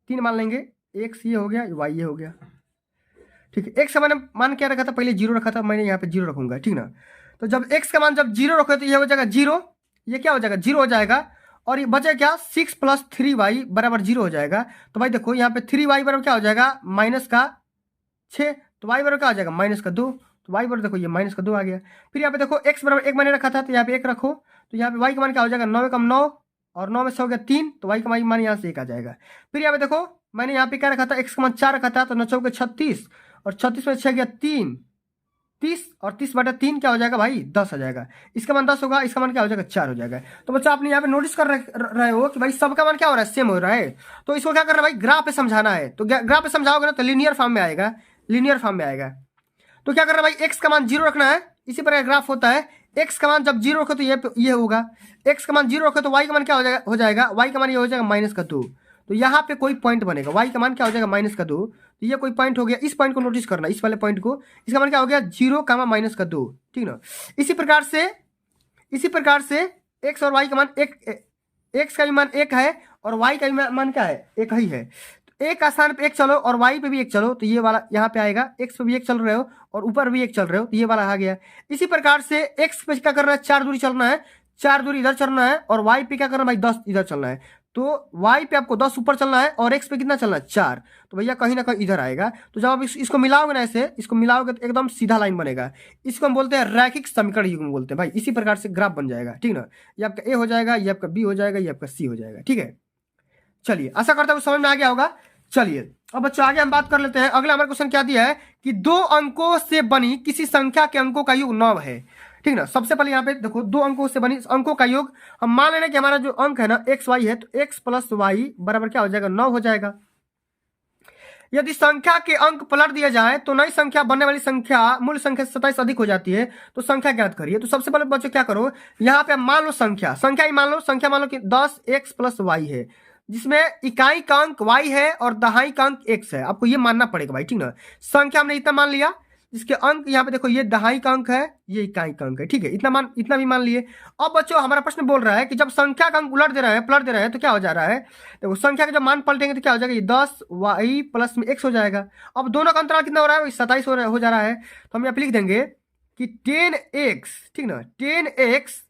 3 मान लेंगे, x ये हो गया, y ये हो गया। ठीक है, x का मान क्या रखा था, पहले 0 रखा था, मैंने यहाँ पे 0 रखूंगा। ठीक ना, तो जब x का मान जब 0 रखोगे तो ये हो जाएगा 0, ये क्या हो जाएगा 0 हो जाएगा, और ये बचे क्या 6 प्लस 3y बराबर 0 हो जाएगा। तो भाई देखो यहाँ पे 3y बराबर क्या हो जाएगा -6, तो y बराबर क्या हो जाएगा -2, तो y बराबर देखो ये -2 आ गया। फिर यहाँ पे देखो x बराबर 1 मैंने रखा था, तो यहाँ पे 1 रखो, तो यहाँ पे y का मान क्या हो जाएगा 9 कम 9 और 9 में से हो गया 3, तो y का मान यहाँ से 1 आ जाएगा। फिर यहाँ पे देखो मैंने यहाँ पे क्या रखा था, x का मान 4 रखा था, तो 9 चौके 36 और 36 में 6 गया 3, 30 और 30 बटा 3 क्या हो जाएगा भाई 10 आ जाएगा। इसका मान 10 होगा, इसका मान क्या हो जाएगा 4 हो जाएगा। तो बच्चा आपने यहाँ पे नोटिस कर रहे हो कि भाई सबका मान क्या हो रहा है, सेम हो रहा है। तो इसको क्या करना है भाई, ग्राफ पे समझाना है। तो ग्राफ पे समझाओगे ना तो लीनियर फॉर्म में आएगा, लीनियर फॉर्म में आएगा। तो क्या करना है भाई, एक्स का मान 0 रखना है, इसी प्रकार ग्राफ होता है। एक्स का मान जब 0 रखो तो ये होगा, एक्स का मान 0 रखो तो वाई का मान क्या हो जाएगा, वाई का मान ये हो जाएगा -2। तो यहाँ पे कोई पॉइंट बनेगा, वाई का मान क्या हो जाएगा -2, तो ये कोई पॉइंट हो गया। इस पॉइंट को नोटिस करना, इस वाले पॉइंट को, इसका मान क्या हो गया 0, -2। ठीक ना, इसी प्रकार से एक्स और वाई का मान एक्स का भी मान 1 है और वाई का भी मान क्या है 1 ही है। तो एक का स्थान पे 1 चलो और वाई पे भी 1 चलो, तो ये वाला यहाँ पे आएगा, एक्स पे भी 1 चल रहे हो और ऊपर भी 1 चल रहे हो, तो ये वाला आ गया। इसी प्रकार से एक्स पे क्या करना है, 4 दूरी चलना है, 4 दूरी इधर चलना है, और वाई पे क्या करना है भाई 10 इधर चलना है। तो y पे आपको 10 ऊपर चलना है और x पे कितना चलना है 4, तो भैया कहीं ना कहीं इधर आएगा। तो जब आप इसको मिलाओगे ना, ऐसे इसको मिलाओगे तो एकदम सीधा लाइन बनेगा। इसको हम बोलते हैं रैखिक समीकरण युग्म बोलते हैं भाई। इसी प्रकार से ग्राफ बन जाएगा। ठीक ना, ये आपका a हो जाएगा, ये आपका b हो जाएगा, ये आपका c हो जाएगा। ठीक है, चलिए आशा करता हूँ समझ में आ गया होगा। चलिए अब बच्चों आगे हम बात कर लेते हैं। अगला हमारा क्वेश्चन क्या दिया है कि 2 अंकों से बनी किसी संख्या के अंकों का योग 9 है। ठीक ना, सबसे पहले यहाँ पे देखो 2 अंकों से बनी अंकों का योग, हम मान लेना कि हमारा जो अंक है ना x y है, तो x प्लस वाई बराबर क्या हो जाएगा 9 हो जाएगा। यदि संख्या के अंक पलट दिए जाए तो नई संख्या बनने वाली संख्या मूल संख्या से 27 अधिक हो जाती है। तो संख्या ज्ञात करिए। तो सबसे पहले बच्चों क्या करो, यहाँ पे मान लो संख्या ही मान लो कि 10x + y है, जिसमें इकाई का अंक y है और दहाई का अंक x है। आपको ये मानना पड़ेगा भाई, ठीक ना। संख्या हमने इतना मान लिया, जिसके अंक यहाँ पे देखो ये दहाई का अंक है, ये इकाई का अंक है, ठीक है। इतना भी मान लिए। अब बच्चों हमारा प्रश्न बोल रहा है कि जब संख्या का अंक पलट दे रहे हैं तो क्या हो जा रहा है। देखो संख्या का जब मान पलटेंगे तो क्या हो जाएगा, ये 10y + x हो जाएगा। अब दोनों का अंतराल कितना हो रहा है, 27 हो जा रहा है। तो हम यहाँ पे लिख देंगे कि 10x, ठीक ना, 10x,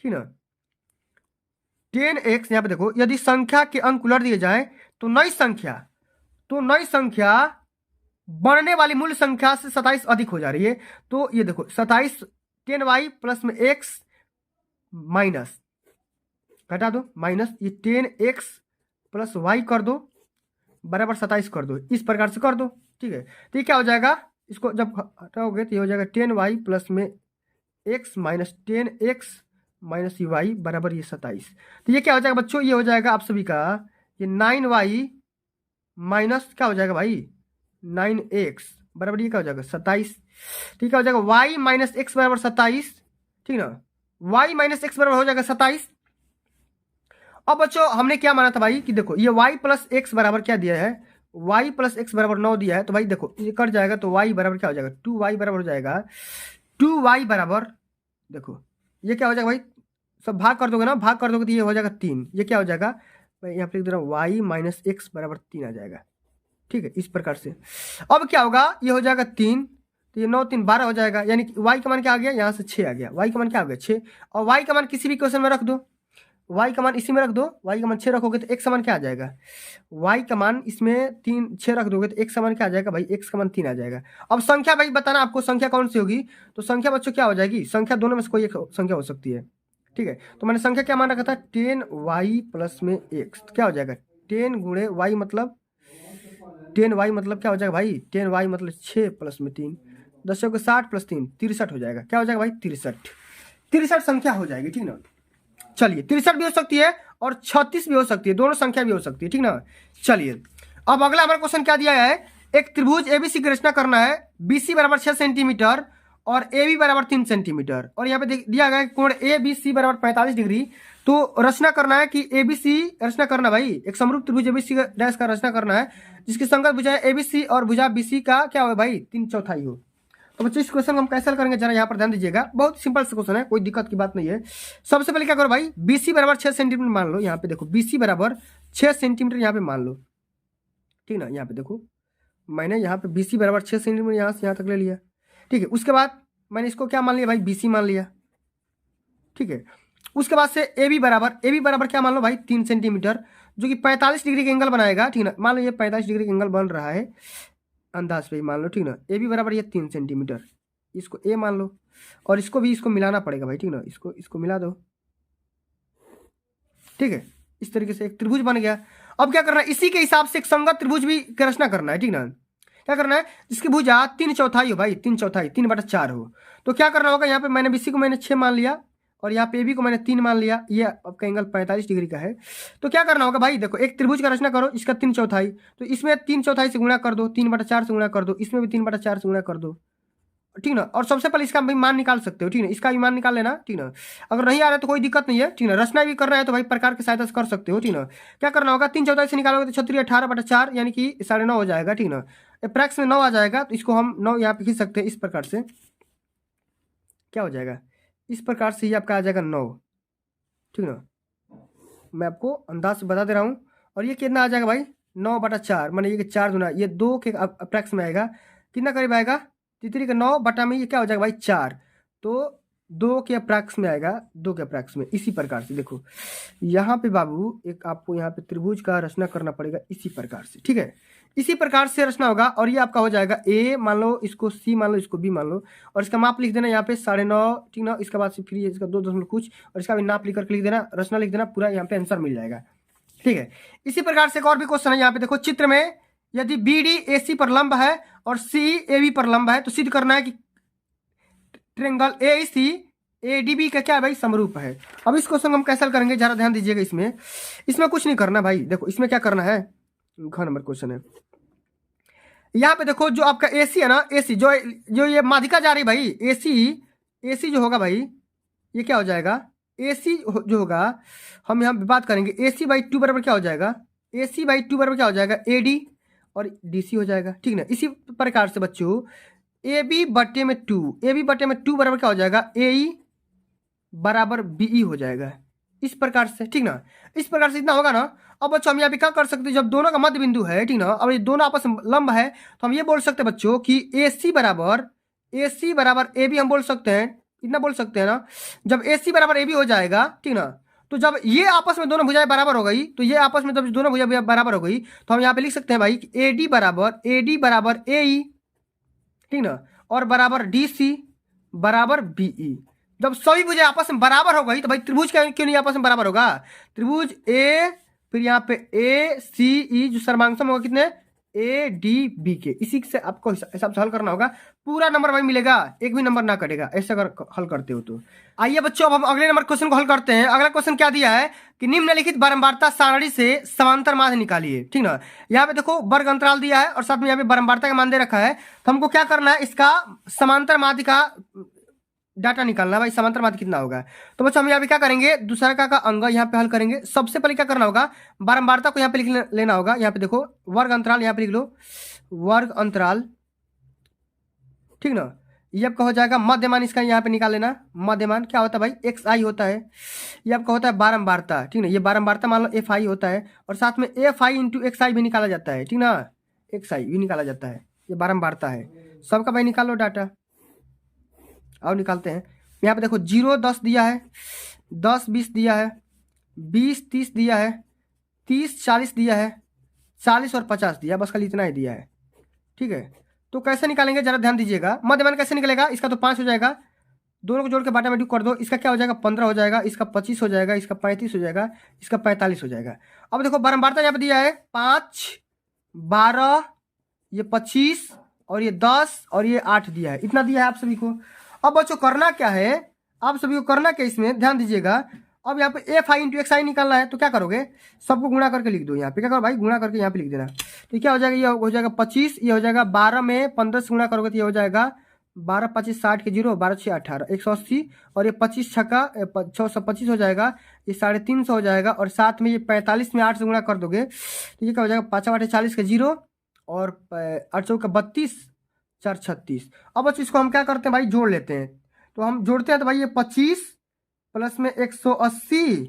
ठीक ना, 10x। यहाँ पे देखो यदि संख्या के अंक उलट दिए जाए तो नई संख्या बनने वाली मूल संख्या से 27 अधिक हो जा रही है। तो ये देखो 27, 10y + x माइनस, घटा दो माइनस, ये 10x + y कर दो बराबर 27 कर दो, इस प्रकार से कर दो, ठीक है। तो ये क्या हो जाएगा, इसको जब हटाओगे तो ये हो जाएगा 10y + x minus 10x minus y बराबर ये 27। तो ये क्या हो जाएगा बच्चों, ये हो जाएगा आप सभी का ये 9y माइनस क्या हो जाएगा भाई 9x बराबर ये क्या हो जाएगा 27। ठीक है, हो जाएगा y - x बराबर 27, ठीक ना, y - x बराबर हो जाएगा 27। अब बच्चों हमने क्या माना था भाई कि देखो ये y + x बराबर क्या दिया है, y + x बराबर 9 दिया है। तो भाई देखो ये कट जाएगा तो y बराबर क्या हो जाएगा 2y बराबर हो जाएगा 2y बराबर, देखो ये क्या हो जाएगा भाई, सब भाग कर दोगे ना, भाग कर दोगे तो ये हो जाएगा 3। ये क्या हो जाएगा भाई, यहाँ पे लिख दे रहा हूँ y - x बराबर 3 आ जाएगा, ठीक है, इस प्रकार से। अब क्या होगा, ये हो जाएगा 3, तो ये 9 3 12 हो जाएगा, यानी कि y का मान क्या आ गया, यहाँ से 6 आ गया, y का मान क्या आ गया 6। और y का मान किसी भी क्वेश्चन में रख दो, y का मान इसी में रख दो, y का मान 6 रखोगे तो x का मान क्या आ जाएगा, y का मान इसमें 3 6 रख दोगे तो x का मान क्या आ जाएगा भाई, x का मान 3 आ जाएगा। अब संख्या भाई बताना आपको संख्या कौन सी होगी। तो संख्या बच्चों क्या हो जाएगी, संख्या दोनों में से कोई एक संख्या हो सकती है, ठीक है। तो मैंने संख्या क्या मान रखा था 10y + x, तो क्या हो जाएगा 10 × y मतलब 10y मतलब क्या हो जाएगा भाई 10y मतलब 6 + 3, 10 के 60 + 3 63 हो जाएगा। क्या हो जाएगा भाई 63 संख्या हो जाएगी, ठीक ना। चलिए 63 भी हो सकती है और 36 भी हो सकती है, दोनों संख्या भी हो सकती है, ठीक ना। चलिए अब अगला हमारा क्वेश्चन क्या दिया है, एक त्रिभुज एबीसी की रचना करना है, बीसी बराबर 6 सेंटीमीटर और AB बराबर 3 सेंटीमीटर, और यहाँ पे दिया गया है कोण ABC बराबर 45 डिग्री। तो रचना करना है कि ABC रचना करना भाई, एक समरूप त्रिभुज ABC डैश का रचना करना है जिसकी संगत भुजा ABC और भुजा BC का क्या हो भाई 3/4 हो। तो बच्चों इस क्वेश्चन को हम कैसे हल करेंगे, जरा यहाँ पर ध्यान दीजिएगा, बहुत सिंपल सा क्वेश्चन है, कोई दिक्कत की बात नहीं है। सबसे पहले क्या करो भाई, BC बराबर 6 सेंटीमीटर मान लो, यहाँ पे देखो BC बराबर 6 सेंटीमीटर यहाँ पे मान लो, ठीक ना। यहाँ पे देखो मैंने यहाँ पे BC बराबर 6 सेंटीमीटर यहाँ से यहाँ तक ले लिया, ठीक है। उसके बाद मैंने इसको क्या मान लिया भाई BC मान लिया, ठीक है। उसके बाद से AB बराबर क्या मान लो भाई 3 सेंटीमीटर, जो कि 45 डिग्री का एंगल बनाएगा, ठीक ना। मान लो ये 45 डिग्री का एंगल बन रहा है अंदाज पे ही मान लो, ठीक ना। AB बराबर ये 3 सेंटीमीटर, इसको A मान लो, और इसको भी इसको मिलाना पड़ेगा भाई, ठीक ना। इसको मिला दो, ठीक है। इस तरीके से एक त्रिभुज बन गया। अब क्या करना है, इसी के हिसाब से एक संगत त्रिभुज भी की रचना करना है, ठीक ना। क्या करना है, जिसकी भुजा 3/4 हो भाई, 3/4 3/4 हो। तो क्या करना होगा, यहाँ पे मैंने BC को मैंने 6 मान लिया और यहाँ पे AB को मैंने 3 मान लिया, ये आपका एंगल 45 डिग्री का है। तो क्या करना होगा भाई, देखो एक त्रिभुज का रचना करो, इसका 3/4, तो इसमें 3/4 से गुणा कर दो, 3/4 से गुणा कर दो, इसमें भी 3/4 से गुणा कर दो, ठीक ना। और सबसे पहले इसका भी मान निकाल सकते हो, ठीक ना, इसका भी मान निकाल लेना, ठीक ना। अगर नहीं आ रहा है तो कोई दिक्कत नहीं है, ठीक ना। रचना भी करना है तो भाई प्रकार की सहायता से कर सकते हो, ठीक ना। क्या करना होगा, 3/4 से निकालोगे तो 36 18/4 यानी कि 9.5 हो जाएगा, ठीक ना। अप्रैक्स में 9 आ जाएगा, तो इसको हम 9 यहाँ पे खींच सकते हैं, इस प्रकार से क्या हो जाएगा, इस प्रकार से ये आपका आ जाएगा 9, ठीक ना। मैं आपको अंदाज से बता दे रहा हूँ। और ये कितना आ जाएगा भाई 9/4, माने ये 4 गुना, ये 2 के अप्रैक्स में आएगा, कितना करीब आएगा 3 का 9 बटा में ये क्या हो जाएगा भाई 4, तो 2 के अप्रैक्स में आएगा, 2 के अप्रैक्स में। इसी प्रकार से देखो यहाँ पे बाबू एक आपको यहाँ पे त्रिभुज का रचना करना पड़ेगा इसी प्रकार से, ठीक है। इसी प्रकार से रचना होगा और ये आपका हो जाएगा A मान लो, इसको C मान लो, इसको B मान लो, और इसका माप लिख देना यहाँ पे 9.5, ठीक ना। इसके बाद से फिर इसका 2 दशमलव कुछ, और इसका भी नाप लिख करके लिख देना, रचना लिख देना, पूरा यहाँ पे आंसर मिल जाएगा, ठीक है। इसी प्रकार से एक और भी क्वेश्चन है, यहाँ पे देखो चित्र में यदि BD AC पर लंब है और C AB पर लंब है, तो सिद्ध करना है कि ट्रायंगल AEC ADB का क्या है भाई समरूप है। अब इस क्वेश्चन को हम कैसे हल करेंगे, जरा ध्यान दीजिएगा। इसमें कुछ नहीं करना भाई, देखो इसमें क्या करना है, घ नंबर क्वेश्चन है, यहाँ पे देखो जो आपका एसी है ना, एसी जो जो ये माध्यिका जा रही भाई, एसी एसी जो होगा भाई, ये क्या हो जाएगा, एसी जो होगा, हम यहाँ पे बात करेंगे एसी बाई टू बराबर क्या हो जाएगा, एसी बाई टू बराबर क्या हो जाएगा, एडी और डीसी हो जाएगा, ठीक ना। इसी प्रकार से बच्चों ए बी बटे में टू, ए बी बटे में टू बराबर क्या हो जाएगा, ए ई बराबर बीई हो जाएगा, इस प्रकार से, ठीक ना। इस प्रकार से इतना होगा ना। अब बच्चों हम यहाँ पे क्या कर सकते हैं, जब दोनों का मध्य बिंदु है, ठीक ना, अब ये दोनों आपस में लंब है, तो हम ये बोल सकते हैं बच्चों कि ए सी बराबर ए बी हम बोल सकते हैं, इतना बोल सकते हैं ना। जब ए सी बराबर ए बी हो जाएगा, ठीक ना, तो जब ये आपस में दोनों भुजाएं बराबर हो गई, तो ये आपस में जब दोनों भुजाएं बराबर हो गई, तो हम यहाँ पे लिख सकते हैं भाई ए डी बराबर ए ई, ठीक ना, और बराबर डी सी बराबर बीई। जब सभी भुजाएं आपस में बराबर हो गई, तो भाई त्रिभुज क्यों नहीं आपस में बराबर होगा, त्रिभुज ए, फिर यहाँ पे ए सी ई जो सर्वांगसम होगा कितने, ए डी बी के, इसी से आपको हिसाब से हल करना होगा, पूरा नंबर भाई मिलेगा, एक भी नंबर ना कटेगा, ऐसे अगर हल करते हो तो। आइए बच्चों अब हम अगले नंबर क्वेश्चन को हल करते हैं। अगला क्वेश्चन क्या दिया है कि निम्नलिखित बारंबारता सारणी से समांतर माध्य निकालिए, ठीक ना। यहाँ पे देखो वर्ग अंतराल दिया है और साथ में यहाँ पे बारंबारता का मान दे रखा है, तो हमको क्या करना है, इसका समांतर माध्य का डाटा निकालना भाई, समांतर माध्य कितना होगा। तो बच्चों हम यहाँ पे क्या करेंगे, दूसरा का अंग यहाँ पे हल करेंगे। सबसे पहले क्या करना होगा, बारंबारता को यहाँ पे लिख लेना होगा। यहाँ पे देखो वर्ग अंतराल, यहाँ पे लिख लो वर्ग अंतराल, ठीक ना। ये आपका हो जाएगा मध्यमान, इसका यहाँ पे निकाल लेना। मध्यमान क्या होता है भाई, एक्स आई होता है। ये आपका होता है बारंबारता, ठीक ना। ये बारंबारता मान लो एफ आई होता है, और साथ में एफ आई इंटू एक्स आई भी निकाला जाता है, ठीक ना, एक्स आई भी निकाला जाता है। ये बारंबारता है, सबका भाई निकाल लो डाटा। और निकालते हैं। यहाँ पे देखो 0 10 दिया है, 10 20 दिया है, 20 30 दिया है, 30 40 दिया है, 40 और 50 दिया, बस खाली इतना ही दिया है, ठीक है। तो कैसे निकालेंगे जरा ध्यान दीजिएगा। मध्यमान कैसे निकलेगा, इसका तो 5 हो जाएगा, दोनों को जोड़ के बाटा में कर दो, इसका क्या हो जाएगा 15 हो जाएगा, इसका 25 हो जाएगा, इसका 35 हो जाएगा, इसका 45 हो जाएगा। अब देखो बारंबारता यहाँ पे दिया है 5 12, ये 25 और ये 10 और ये 8 दिया है, इतना दिया है आप सभी को। अब बच्चों करना क्या है, आप सभी को करना क्या, इसमें ध्यान दीजिएगा। अब यहाँ पे एफ आई इंटू एक्स आई निकालना है, तो क्या करोगे, सबको गुणा करके लिख दो। यहाँ पे क्या करो भाई, गुणा करके यहाँ पे लिख देना। तो क्या हो जाएगा, ये हो जाएगा 25, ये हो जाएगा 12 में 15 से गुणा करोगे तो ये हो जाएगा 12 25 60 के 0, 12 6 18 180, और ये 25 छक्का 625 हो जाएगा, ये 350 हो जाएगा, और साथ में ये 45 में 8 से गुणा कर दोगे तो ये क्या हो जाएगा 5 8 40 के 0, और 8 चौका 32 4 36। अब बच्चों इसको हम क्या करते हैं भाई, जोड़ लेते हैं। तो हम जोड़ते हैं तो भाई ये 25 प्लस में 180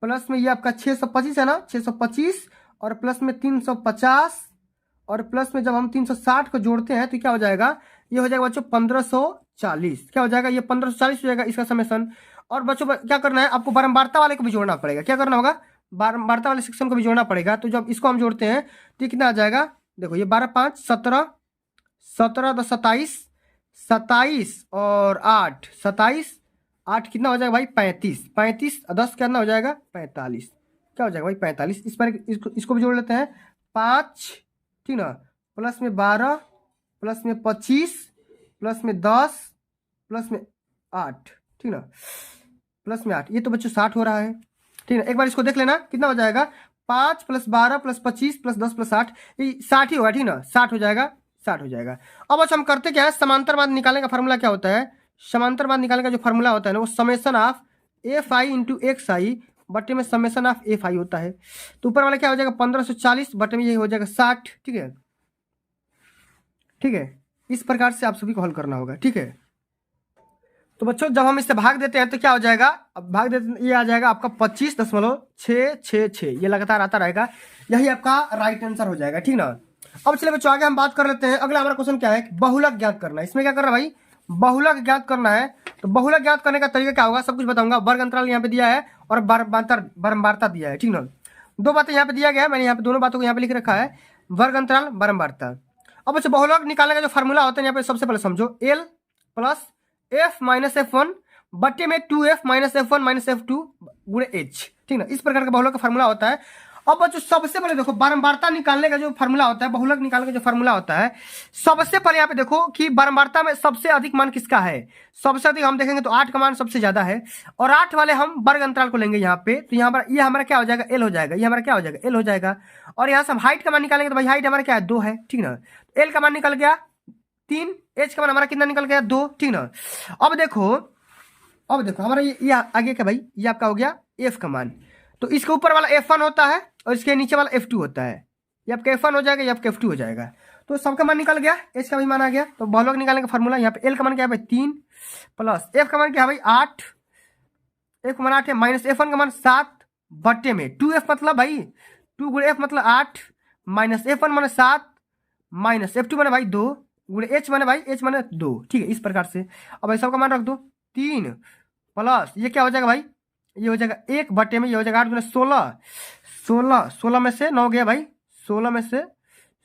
प्लस में ये आपका 625 है ना, 625 और प्लस में 350 और प्लस में जब हम 360 को जोड़ते हैं तो क्या हो जाएगा, ये हो जाएगा बच्चों 1540। क्या हो जाएगा, ये 1540 हो जाएगा इसका समेसन। और बच्चों क्या करना है, आपको बारंबारता वाले को भी जोड़ना पड़ेगा। क्या करना होगा, बारंबारता वाले सेक्शन को भी जोड़ना पड़ेगा। तो जब इसको हम जोड़ते हैं तो कितना आ जाएगा, देखो ये 12 5 17, 17 10 27, 27 और 8 27, 8 कितना हो जाएगा भाई 35, 35 10 कितना हो जाएगा 45। क्या हो जाएगा भाई 45। इस पर इसको भी जोड़ लेते हैं 5, ठीक ना, प्लस में 12 प्लस में 25 प्लस में 10 प्लस में 8, ठीक ना, प्लस में 8, ये तो बच्चों 60 हो रहा है, ठीक है। एक बार इसको देख लेना कितना हो जाएगा, 5 प्लस 12 प्लस 25 प्लस 10 प्लस 8, ये 60 ही होगा, ठीक ना, 60 हो जाएगा, 60 हो जाएगा। अब अच्छा हम करते क्या है, समांतर माध्य निकालने का फॉर्मूला क्या होता है, समांतर माध्य निकालने का जो फॉर्मूला होता है ना, वो summation of f i into x i बटे में समेसन ऑफ एफ आई होता है। तो ऊपर वाला क्या हो जाएगा 1540 बटे में ये हो जाएगा 60, ठीक है, ठीक है। इस प्रकार से आप सभी को हल करना होगा, ठीक है। तो बच्चों जब हम इससे भाग देते हैं तो क्या हो जाएगा, अब भाग देते ये आ जाएगा आपका 25.666, ये लगातार आता रहेगा, यही आपका राइट आंसर हो जाएगा, ठीक ना। अब चलिए बच्चों आगे हम बात कर लेते हैं। अगला हमारा क्वेश्चन क्या है, बहुलक ज्ञात करना है। इसमें क्या करना है भाई, बहुलक ज्ञात करना है। तो बहुलक ज्ञात करने का तरीका क्या होगा, सब कुछ बताऊंगा। वर्ग अंतराल यहाँ पे दिया है और बारंबारता दिया है, ठीक ना। दो बातें यहाँ पे दिया गया है, मैंने यहाँ पे दोनों बातों को यहाँ पे लिख रखा है, वर्ग अंतराल बारंबारता। अब अच्छा बहुलक निकालने का जो फॉर्मूला होता है यहाँ पे सबसे पहले समझो, L plus F minus F1 बटे में 2F minus F1 minus F2 गुणे H, ठीक ना। इस प्रकार का बहुलक का फॉर्मूला होता है। अब बच्चों सबसे पहले देखो बारंबारता निकालने का जो फार्मूला होता है, बहुलक निकालने का जो फार्मूला होता है, सबसे पहले यहाँ पे देखो कि बारंबारता में सबसे अधिक मान किसका है। सबसे अधिक हम देखेंगे तो 8 का मान सबसे ज्यादा है, और 8 वाले हम वर्ग अंतराल को लेंगे यहाँ पे, तो यहाँ पर ये हमारा क्या हो जाएगा, एल हो जाएगा, ये हमारा क्या हो जाएगा, एल हो जाएगा। और यहाँ से हम हाइट का मान निकालेंगे तो भाई हाइट हमारा क्या है, 2 है, ठीक ना। एल का मान निकल गया 3, एच का मान हमारा कितना निकल गया, 2, ठीक ना। अब देखो हमारा ये आगे का भाई, ये आपका हो गया एफ का मान, तो इसके ऊपर वाला F1 होता है और इसके नीचे वाला F2 होता है। ये आपका F1 हो जाएगा, ये आपका F2 हो जाएगा। तो सबका मान निकल गया, H का भी मान आ गया। तो बहुलक निकालने का फार्मूला यहाँ पे L का मान क्या है भाई 3 प्लस F का मान क्या है भाई 8, F का मान 8 है, माइनस F1 का मान 7 बट्टे में 2F मतलब भाई 2 गुणे F मतलब 8, माइनस F1 माने 7, माइनस F2 माने भाई 2, गुणे H माने भाई H माने 2, ठीक है। इस प्रकार से अब भाई सबका मान रख दो 3 प्लस ये क्या हो जाएगा भाई, ये हो जाएगा 1 बटे में, ये हो जाएगा 8 गुना 16, 16 में से 9 गया भाई, 16 में से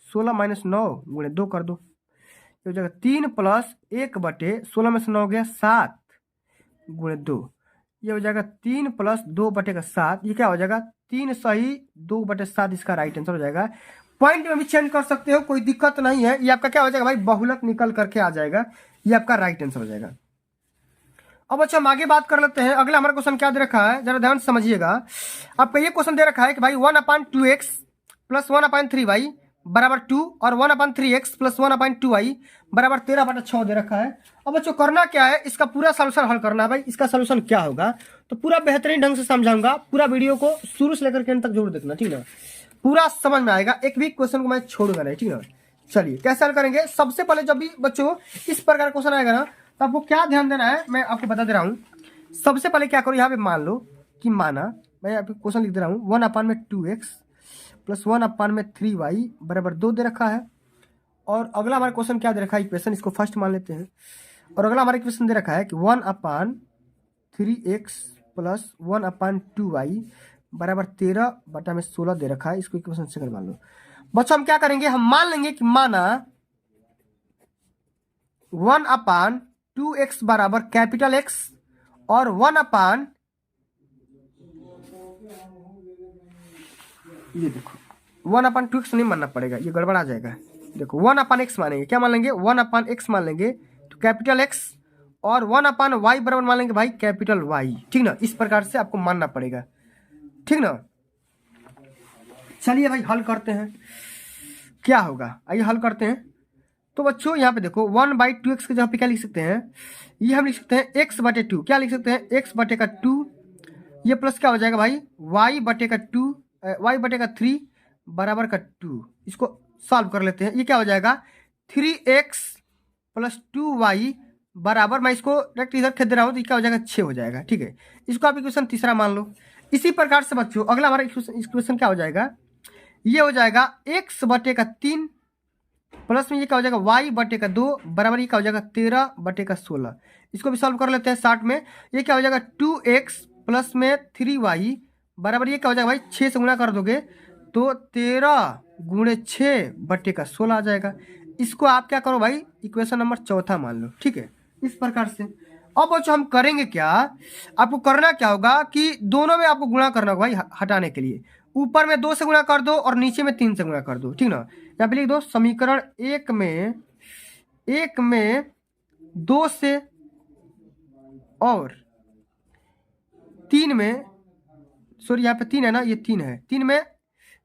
16 माइनस 9 गुणे 2 कर दो, ये हो जाएगा 3 प्लस 1 बटे 16 में से 9 गया 7 गुणे 2, ये हो जाएगा 3 प्लस 2 बटे का 7, ये क्या हो जाएगा 3 सही 2 बटे 7, इसका राइट आंसर हो जाएगा। पॉइंट में भी चेंज कर सकते हो, कोई दिक्कत नहीं है। ये आपका क्या हो जाएगा भाई, बहुलक निकल करके आ जाएगा, ये आपका राइट आंसर हो जाएगा। अब अच्छा हम आगे बात कर लेते हैं। अगला हमारा क्वेश्चन क्या दे रखा है, जरा ध्यान से समझिएगा। आपका ये क्वेश्चन दे रखा है कि भाई 1/2x प्लस 1/3y बराबर 2 और 1/3x प्लस 1/2y बराबर 13/6 दे रखा है। अब बच्चों करना क्या है, इसका पूरा सोल्यूशन हल करना है भाई। इसका सोल्यूशन क्या होगा तो पूरा बेहतरीन ढंग से समझाऊंगा, पूरा वीडियो को शुरू से लेकर के अंत तक जरूर देखना, ठीक है, पूरा समझ में आएगा, एक भी क्वेश्चन को मैं छोड़ूंगा नहीं, ठीक है। चलिए कैसे हल करेंगे। सबसे पहले जब भी बच्चों इस प्रकार क्वेश्चन आएगा ना, तो आपको क्या ध्यान देना है मैं आपको बता दे रहा हूँ। सबसे पहले क्या करो, यहाँ पे मान लो कि माना मैं यहाँ पे क्वेश्चन लिख दे रहा हूँ 1/2x प्लस 1/3y बराबर 2 दे रखा है। और अगला हमारा क्वेश्चन क्या दे रखा है, इक्वेशन इसको फर्स्ट मान लेते हैं। और अगला हमारा इक्वेशन दे रखा है कि 1/3x प्लस 1/2y बराबर 13/16 दे रखा है, इसको इक्वेशन सेकंड मान लो। बच्चों हम क्या करेंगे, हम मान लेंगे कि माना 1/2x बराबर कैपिटल X और 1/, ये देखो 1/2x नहीं मानना पड़ेगा, ये गड़बड़ा जाएगा। देखो 1/x मानेंगे, क्या मान लेंगे 1/x मान लेंगे तो कैपिटल X, और 1/y बराबर मान लेंगे भाई कैपिटल Y, ठीक ना। इस प्रकार से आपको मानना पड़ेगा, ठीक ना। चलिए भाई हल करते हैं, क्या होगा आइए हल करते हैं। तो बच्चों यहाँ पे देखो 1/2x के जगह पे क्या लिख सकते हैं, ये हम लिख सकते हैं x/2, क्या लिख सकते हैं x/2, ये प्लस क्या हो जाएगा भाई y/2, y/3 बराबर का 2। इसको सॉल्व कर लेते हैं, ये क्या हो जाएगा 3x प्लस 2y बराबर, मैं इसको डायरेक्ट इधर खेद दे रहा हूँ तो क्या हो जाएगा 6 हो जाएगा, ठीक है। इसको आप इक्वेशन तीसरा मान लो। इसी प्रकार से बच्चों अगला हमारा इक्वेशन क्या हो जाएगा, ये हो जाएगा x/3 प्लस में ये क्या हो जाएगा y/2 बराबर, ये क्या हो जाएगा 13/16। इसको भी सॉल्व कर लेते हैं साथ में। ये क्या हो जाएगा 2x प्लस में 3y बराबर, ये क्या हो जाएगा भाई 6 से गुणा कर दोगे तो 13 गुणे 6/16 आ जाएगा। इसको आप क्या करो भाई इक्वेशन नंबर चौथा मान लो, ठीक है, इस प्रकार से। अब बच्चों हम करेंगे क्या, आपको करना क्या होगा कि दोनों में आपको गुणा करना होगा भाई हटाने के लिए। ऊपर में 2 से गुणा कर दो और नीचे में 3 से गुणा कर दो, ठीक ना। यहाँ पे लिख दो समीकरण एक में 2 से और 3 में, सॉरी यहाँ पे 3 है ना, ये 3 है, 3 में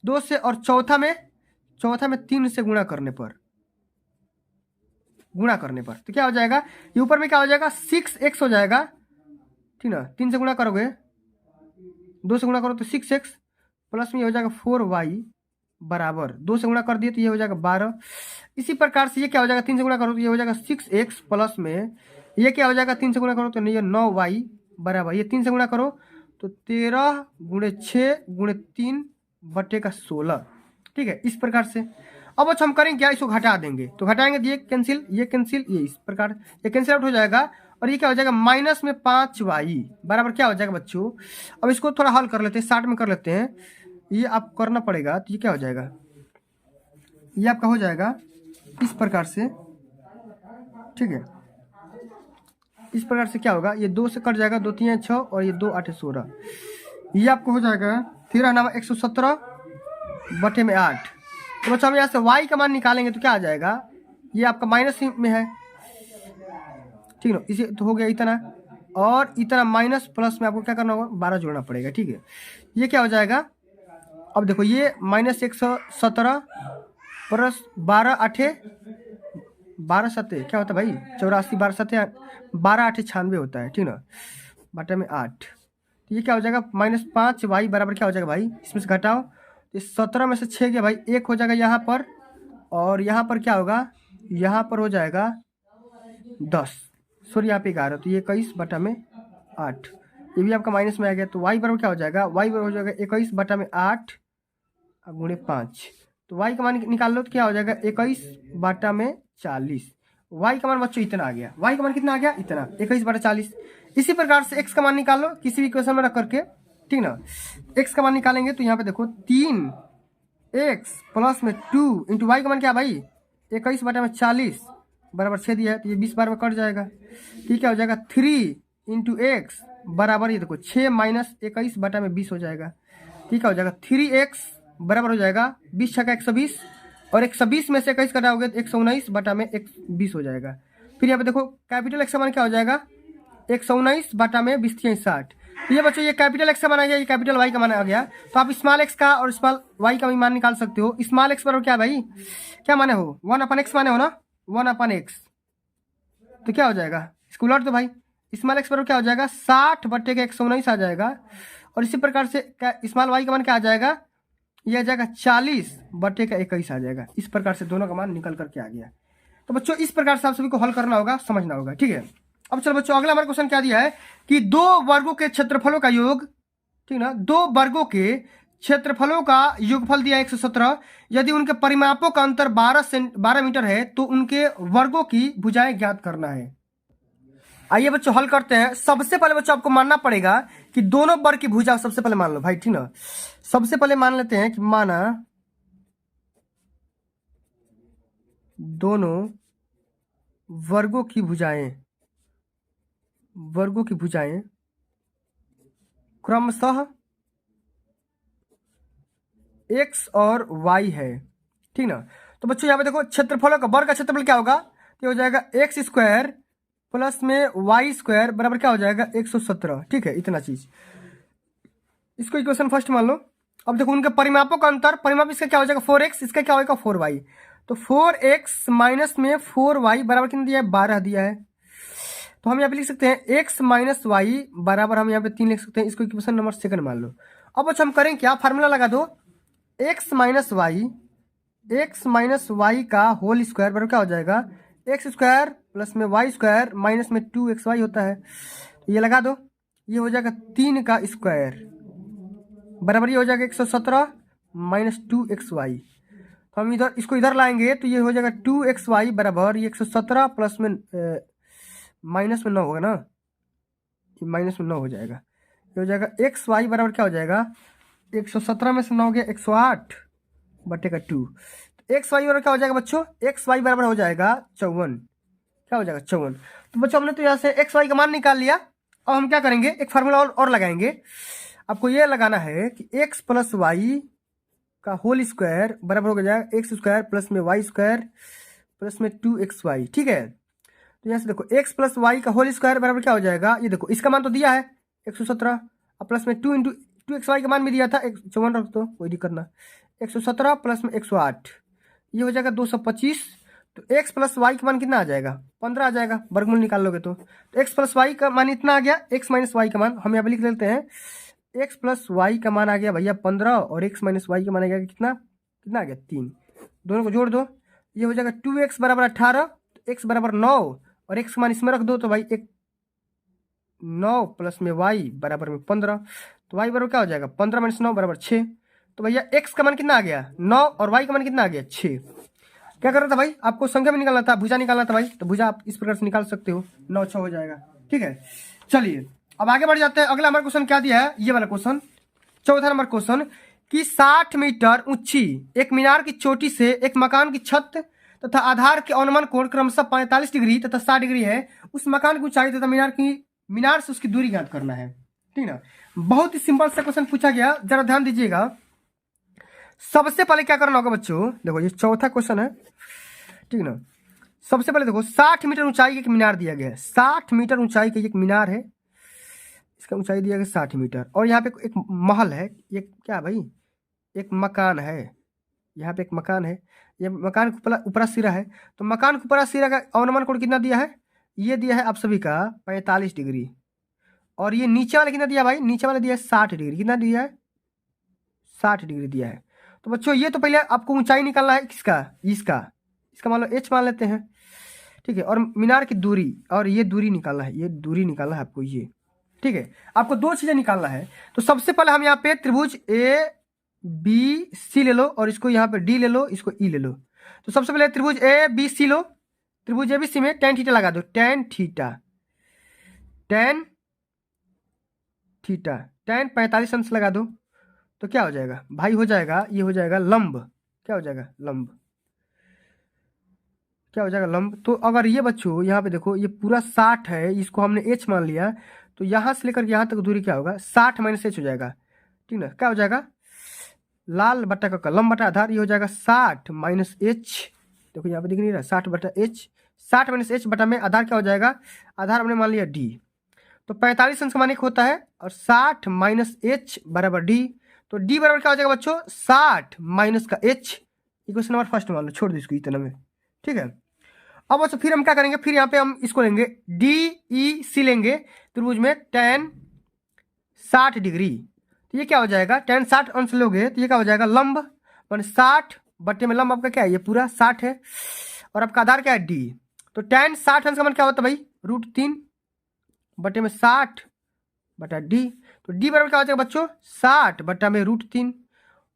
2 से और चौथा में 3 से गुणा करने पर तो क्या हो जाएगा, ये ऊपर में क्या हो जाएगा 6x हो जाएगा, ठीक ना। 3 से गुणा करोगे, 2 से गुणा करो तो 6x प्लस में ये हो जाएगा 4y बराबर 2 से गुणा कर दिए तो ये हो जाएगा 12। इसी प्रकार से ये क्या हो जाएगा 3 से गुणा करो तो ये हो जाएगा 6x प्लस में ये क्या हो जाएगा 3 से गुणा करो तो ये 9y बराबर, ये 3 से गुणा करो तो 13 गुणे 6 गुणे 3/16, ठीक है, इस प्रकार से। अब अच्छा हम करेंगे क्या, इसको घटा देंगे, तो घटाएंगे तो ये कैंसिल, ये इस प्रकार ये कैंसिल आउट हो जाएगा। और ये क्या हो जाएगा माइनस में 5y बराबर क्या हो जाएगा बच्चों। अब इसको थोड़ा हल कर लेते हैं, शार्ट में कर लेते हैं, ये आपको करना पड़ेगा। तो ये क्या हो जाएगा, ये आपका हो जाएगा इस प्रकार से, ठीक है। इस प्रकार से क्या होगा, ये 2 से कट जाएगा, 2 3 6 और ये 2 8 16, ये आपको हो जाएगा 13 9 117 बटे में 8। तो बच्चों हम यहाँ से y का मान निकालेंगे तो क्या आ जाएगा, ये आपका माइनस में है, ठीक है। इसे तो हो गया इतना, और इतना माइनस प्लस में आपको क्या करना होगा, 12 जोड़ना पड़ेगा, ठीक है। ये क्या हो जाएगा, अब देखो ये -117 प्लस 12 8 12 7 क्या होता है भाई, 84, 12 7 12 8 96 होता है, ठीक ना, बटे में 8। तो ये क्या हो जाएगा, -5 y बराबर क्या हो जाएगा भाई, इसमें से घटाओ, तो 17 में से 6 गया भाई, 1 हो जाएगा यहाँ पर, और यहाँ पर क्या होगा, यहाँ पर हो जाएगा 10, सॉरी यहाँ पे 11, तो ये 21 बटा में 8, ये भी आपका माइनस में आ गया। तो y बराबर क्या हो जाएगा, y बराबर हो जाएगा 21 बटा में 8 गुणे 5। तो y का मान निकाल लो तो क्या हो जाएगा, 21 बटा में 40। y का मान बच्चों इतना आ गया, y का मान कितना आ गया, इतना 21 बटा 40। इसी प्रकार से x का मान निकाल लो किसी भी इक्वेशन में रख करके, ठीक ना। x का मान निकालेंगे तो यहाँ पे देखो 3x प्लस में 2 इंटू वाई का मान क्या भाई, 21 बटा में 40 बराबर 6 दिया है, तो ये 20 बार में कट जाएगा। ठीक क्या हो जाएगा, 3 इंटू एक्स बराबर ये देखो 6 माइनस 21 बटा में 20 हो जाएगा। ठीक हो जाएगा 3x बराबर हो जाएगा 20 छक्का 120, और 120 में से 21 कटाओगे तो 119 बटा में 20 हो जाएगा। फिर यहाँ पे देखो कैपिटल एक्स का मान क्या हो जाएगा, 119 बटा में 20 60। तो ये बच्चों ये कैपिटल एक्स का मान आ गया, ये कैपिटल वाई का मान आ गया। तो आप स्मॉल एक्स का और स्मॉल वाई का भी मान निकाल सकते हो। स्मॉल एक्स बराबर क्या भाई, क्या माने हो 1/x माने हो ना, 1/x। तो क्या हो जाएगा इसको उलट दो भाई, स्मॉल एक्स बराबर क्या हो जाएगा 60 बटे के 119 आ जाएगा। और इसी प्रकार से स्मॉल वाई का मान क्या आ जाएगा, ये आ जाएगा 40 बटे का 21 आ जाएगा। इस प्रकार से दोनों का मान निकल करके आ गया। तो बच्चों इस प्रकार से आप सभी को हल करना होगा, समझना होगा। ठीक है, अब चलो बच्चों अगला हमारा क्वेश्चन क्या दिया है कि दो वर्गों के क्षेत्रफलों का योग, ठीक ना, दो वर्गों के क्षेत्रफलों का योगफल दिया 117। यदि उनके परिमापों का अंतर 12 मीटर है तो उनके वर्गों की भुजाएं ज्ञात करना है। आइए बच्चों हल करते हैं। सबसे पहले बच्चों आपको मानना पड़ेगा कि दोनों वर्ग की भुजा, सबसे पहले मान लो भाई, ठीक ना। सबसे पहले मान लेते हैं कि माना दोनों वर्गों की भुजाएं क्रमशः x और y है, ठीक ना। तो बच्चों यहाँ पे देखो क्षेत्रफलों का, वर्ग का क्षेत्रफल क्या होगा, तो हो जाएगा x स्क्वायर प्लस में y स्क्वायर बराबर क्या हो जाएगा 117। ठीक है, इतना चीज, इसको इक्वेशन फर्स्ट मान लो। अब देखो उनके परिमापों का अंतर, परिमाप इसका क्या हो जाएगा 4x, इसका क्या होगा 4y। तो 4x माइनस में 4y बराबर कितना दिया है 12 दिया है। तो हम यहाँ पे लिख सकते हैं x माइनस वाई बराबर, हम यहाँ पे 3 लिख सकते हैं, इसको इक्वेशन नंबर सेकंड मान लो। अब अच्छा हम करें क्या, फार्मूला लगा दो, x माइनस वाई का होल स्क्वायर बराबर क्या हो जाएगा एक्स स्क्वायर प्लस में वाई स्क्वायर माइनस में 2xy होता है। ये लगा दो, ये हो जाएगा 3 का स्क्वायर बराबर ये हो जाएगा 117 माइनस 2xy। तो हम इधर इसको इधर लाएंगे तो ये हो जाएगा 2xy बराबर ये 117 प्लस में माइनस में 9 होगा ना, माइनस में 9 हो जाएगा। ये हो जाएगा xy बराबर क्या हो जाएगा 117 में से 9 हो गया 108 बटे का 2। तो xy बराबर क्या हो जाएगा बच्चों, xy बराबर हो जाएगा 54। क्या हो जाएगा 54। तो बच्चों हमने तो यहाँ से xy का मान निकाल लिया। अब हम क्या करेंगे, एक फार्मूला और लगाएंगे। आपको ये लगाना है कि x प्लस वाई का होल स्क्वायर बराबर हो जाएगा एक्स स्क्वायर प्लस में वाई स्क्वायर प्लस में 2xy। ठीक है, तो यहाँ से देखो x प्लस वाई का होल स्क्वायर बराबर क्या हो जाएगा, ये देखो इसका मान तो दिया है 117 और प्लस में 2 इंटू 2xy का मान भी दिया था 54 रख दो, कोई दिक्कत ना। 117 प्लस में 108 ये हो जाएगा 225। तो x प्लस वाई का मान कितना आ जाएगा 15 आ जाएगा, वर्गमूल निकाल लोगे तो x प्लस वाई का मान इतना आ गया, x माइनस वाई का मान हम यहाँ पे लिख लेते हैं। x प्लस वाई का मान आ गया भैया 15 और x माइनस वाई का मान आ गया कितना, कितना आ गया 3। दोनों को जोड़ दो, ये हो जाएगा 2x बराबर 18, x बराबर 9 और x मान इसमें रख दो तो भाई 9 प्लस में y बराबर में 15। तो y बराबर क्या हो जाएगा 15 माइनस 9 बराबर 6। तो भैया x का मान कितना आ गया 9 और y का मान कितना आ गया 6। क्या करना था भाई, आपको संख्या में निकालना था, भुजा निकालना था भाई। तो भुजा आप इस प्रकार से निकाल सकते हो, 9 6 हो जाएगा। ठीक है, चलिए अब आगे बढ़ जाते हैं। अगला हमारा क्वेश्चन क्या दिया है, ये वाला क्वेश्चन, चौथा नंबर क्वेश्चन कि 60 मीटर ऊंची एक मीनार की चोटी से एक मकान की छत तथा आधार के अनुमान कोण क्रमशः 45 डिग्री तथा 60 डिग्री है। उस मकान की ऊंचाई तथा मीनार से उसकी दूरी ज्ञात करना है। ठीक ना, बहुत ही सिंपल सा क्वेश्चन पूछा गया, जरा ध्यान दीजिएगा। सबसे पहले क्या करना होगा बच्चों, देखो ये चौथा क्वेश्चन है, ठीक है ना। सबसे पहले देखो 60 मीटर ऊंचाई का एक मीनार दिया गया है, 60 मीटर ऊंचाई का एक मीनार है, इसका ऊंचाई दिया गया 60 मीटर, और यहाँ पे एक महल है, ये क्या है भाई, एक मकान है, यहाँ पे एक मकान है, ये मकान का ऊपरा सिरा है, तो मकान के ऊपरा सिरा का अनुमान कोण कितना दिया है, ये दिया है आप सभी का 45 डिग्री, और ये नीचे वाला कितना दिया भाई, नीचे वाला दिया है 60 डिग्री, कितना दिया है 60 डिग्री दिया है। तो बच्चों ये तो पहले आपको ऊंचाई निकालना है किसका, इसका मान लो h मान लेते हैं, ठीक है, और मीनार की दूरी, और ये दूरी निकालना है, ये दूरी निकालना है आपको, ये ठीक है, आपको दो चीजें निकालना है। तो सबसे पहले हम यहाँ पे त्रिभुज ABC ले लो, और इसको यहाँ पे D ले लो, इसको E ले लो। तो सबसे पहले त्रिभुज ABC लो, त्रिभुज ABC में tan थीटा लगा दो, tan tan 45 अंश लगा दो, तो क्या हो जाएगा भाई, हो जाएगा, ये हो जाएगा लंब, क्या हो जाएगा लंब, क्या हो जाएगा लंब। तो अगर ये बच्चों यहाँ पे देखो ये पूरा 60 है, इसको हमने h मान लिया, तो यहाँ से लेकर यहाँ तक दूरी क्या होगा 60 माइनस h हो जाएगा, ठीक ना, क्या हो जाएगा लाल बट्टा का लंब बटा आधार, ये हो जाएगा 60 माइनस h, देखो यहाँ पे दिख नहीं रहा 60 बटा h, 60 माइनस h बटा में आधार क्या हो जाएगा, आधार हमने मान लिया d, तो 45 अंश का मान एक होता है, और 60 माइनस h बराबर d, तो d बराबर क्या हो जाएगा बच्चों 60 माइनस का h, इक्वेशन नंबर फर्स्ट मान लो, छोड़ दो इसको इतना में, ठीक है। अब बच्चों फिर हम क्या करेंगे, फिर यहाँ पे हम इसको लेंगे DEC लेंगे त्रिभुज में tan 60 डिग्री, तो ये क्या हो जाएगा tan 60 अंश लोगे तो ये क्या हो जाएगा लंब, मान 60 बट्टे में लंब आपका क्या है, ये पूरा 60 है, और आपका आधार क्या है D, तो tan 60 अंश का मान क्या होता है भाई √3 बट्टे में 60 बटा D, तो D बराबर क्या हो जाएगा बच्चों 60 बट्टा में √3,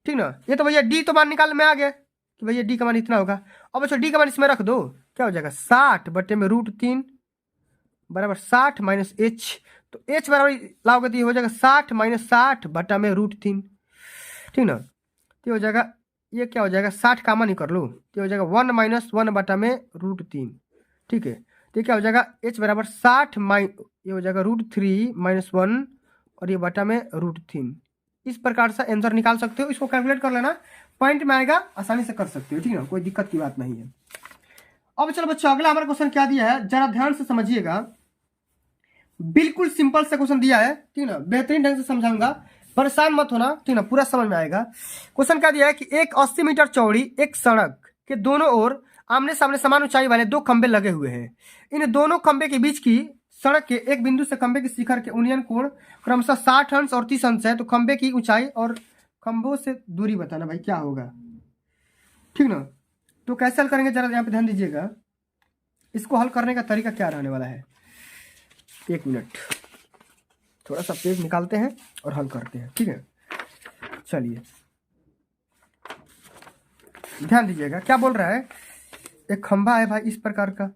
ठीक ना। ये तो भैया D तो मान निकाल में आ गया कि भैया D का मान इतना होगा, अब बच्चों D का मान इसमें रख दो, क्या हो जाएगा 60 बट्टे में √3 बराबर 60 माइनस h, तो h बराबर लाओगे तो ये हो जाएगा 60 माइनस 60 बटा में √3, ठीक ना। तो हो जाएगा, ये क्या हो जाएगा 60 का मान ही कर लो, तो हो जाएगा 1 माइनस 1 बटा में √3, ठीक है। तो क्या हो जाएगा h बराबर 60 ये हो जाएगा √3 माइनस 1, और ये बटा में √3, इस प्रकार से आंसर निकाल सकते हो, इसको कैलकुलेट कर लेना, पॉइंट में आएगा, आसानी से कर सकते हो, ठीक है, कोई दिक्कत की बात नहीं है। अब चलो बच्चों अगला हमारा क्वेश्चन क्या दिया है, जरा ध्यान से समझिएगा, बिल्कुल सिंपल सा क्वेश्चन दिया है, ठीक ना, बेहतरीन ढंग से समझाऊंगा, परेशान मत होना, ठीक ना, पूरा समझ में आएगा। क्वेश्चन क्या दिया है कि एक 80 मीटर चौड़ी एक सड़क के दोनों ओर आमने सामने समान ऊंचाई वाले दो खंबे लगे हुए हैं, इन दोनों खंबे के बीच की सड़क के एक बिंदु से खंबे के शिखर के उन्नयन कोण क्रमशः 60 अंश और 30 अंश है, तो खंबे की ऊंचाई और खंभों से दूरी बताना भाई क्या होगा, ठीक ना। तो कैसे हल करेंगे जरा यहाँ पे ध्यान दीजिएगा, इसको हल करने का तरीका क्या रहने वाला है, एक मिनट, थोड़ा सा पेज निकालते हैं और हल करते हैं, ठीक है। चलिए ध्यान दीजिएगा क्या बोल रहा है, एक खंभा है भाई इस प्रकार का,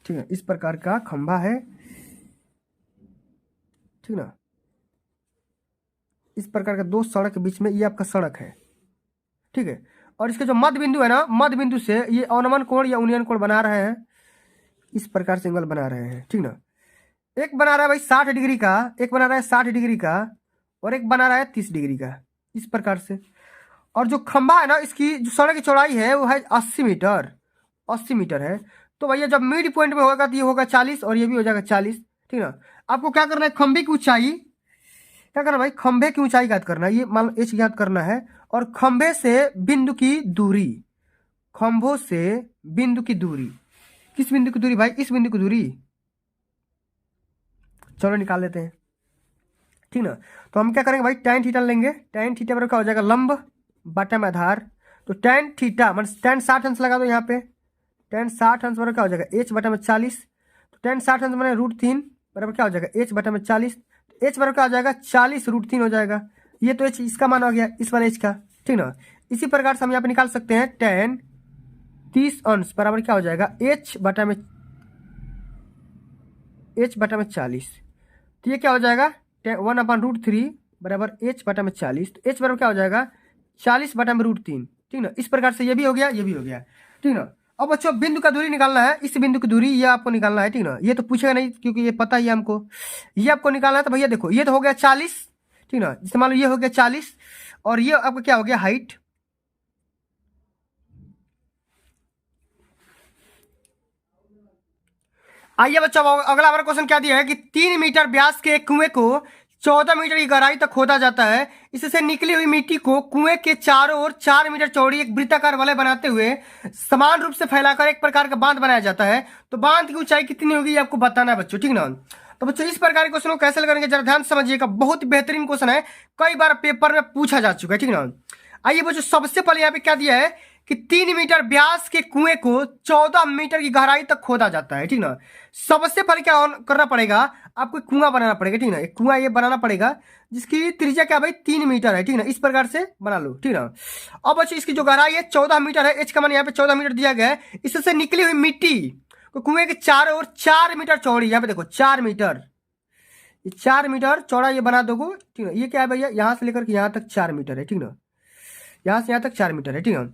ठीक है, इस प्रकार का खंभा है, ठीक ना, इस प्रकार का दो सड़क के बीच में ये आपका सड़क है, ठीक है, और इसके जो मध्य बिंदु है ना, मध्य बिंदु से ये अवनमन कोण या उन्नयन कोण बना रहे हैं, इस प्रकार से एंगल बना रहे हैं, ठीक ना। एक बना रहा है भाई 60 डिग्री का, एक बना रहा है 60 डिग्री का, और एक बना रहा है 30 डिग्री का, इस प्रकार से। और जो खंभा है ना, इसकी जो सड़क की चौड़ाई है वो है 80 मीटर है, तो भैया जब मिड पॉइंट में होगा तो ये होगा 40 और ये भी हो जाएगा 40, ठीक ना। आपको क्या करना है, खंभे की ऊंचाई क्या करना भाई, खंभे की ऊंचाई ज्ञात करना है, ये मान लो h ज्ञात करना है, और खंभे से बिंदु की दूरी, खंभों से बिंदु की दूरी, किस बिंदु की दूरी भाई, इस बिंदु की दूरी, चलो निकाल लेते हैं, ठीक ना। तो हम क्या करेंगे भाई tan थीटा लेंगे, tan थीटा बराबर क्या हो जाएगा लंब बटा में आधार, तो tan थीटा मान tan 60 अंश लगा दो यहाँ पे, tan 60 अंश बराबर क्या हो जाएगा h बटा में 40, तो tan 60 अंश माने √3 बराबर क्या हो जाएगा h बटा में 40, तो h बराबर क्या हो जाएगा 40 √3 हो जाएगा, ये तो h इसका मान हो गया, इस वाले h का, ठीक ना। इसी प्रकार से हम यहाँ पे निकाल सकते हैं tan 30 अंश बराबर क्या हो जाएगा h बटा में 40, तो ये क्या हो जाएगा 1/√3 बराबर h बटा में 40, तो h बराबर क्या हो जाएगा 40 बटा में √3, ठीक ना। इस प्रकार से ये भी हो गया, ये भी हो गया, ठीक ना। अब बच्चों बिंदु का दूरी निकालना है, इस बिंदु की दूरी ये आपको निकालना है, ठीक ना, ये तो पूछेगा नहीं क्योंकि ये पता ही है हमको, ये आपको निकालना है। तो भैया देखो ये तो हो गया 40, ठीक ना, जैसे मान लो ये हो गया 40 और ये आपका क्या हो गया हाइट। आइए बच्चों, अब अगला हमारा क्वेश्चन क्या दिया है कि 3 मीटर व्यास के एक कुएं को 14 मीटर की गहराई तक खोदा जाता है। इससे निकली हुई मिट्टी को कुएं के चारों ओर 4 मीटर चौड़ी एक वृत्ताकार वलय बनाते हुए समान रूप से फैलाकर एक प्रकार का बांध बनाया जाता है। तो बांध की ऊंचाई कितनी होगी ये आपको बताना है बच्चों, ठीक ना। तो बच्चों इस प्रकार के क्वेश्चन को कैसे करेंगे जरा ध्यान से समझिएगा, बहुत बेहतरीन क्वेश्चन है, कई बार पेपर में पूछा जा चुका है, ठीक ना। आइए बच्चों, सबसे पहले यहाँ पे क्या दिया है कि 3 मीटर व्यास के कुएं को 14 मीटर की गहराई तक खोदा जाता है, ठीक ना। सबसे पहले क्या करना पड़ेगा, आपको कुआं बनाना पड़ेगा, ठीक ना। एक कुआं ये बनाना पड़ेगा जिसकी त्रिज्या क्या भाई 3 मीटर है, ठीक ना। इस प्रकार से बना लो, ठीक ना। अब बच्चों इसकी जो गहराई है 14 मीटर है, एच का मान यहाँ पे 14 मीटर दिया गया है। इससे निकली हुई मिट्टी को कुएं के चारों ओर 4 मीटर चौड़ी, यहाँ पे देखो 4 मीटर, ये 4 मीटर चौड़ा ये बना दोगे, ठीक ना। ये क्या है भैया, यहाँ से लेकर के यहाँ तक 4 मीटर है, ठीक ना। यहाँ से यहाँ तक 4 मीटर है, ठीक है।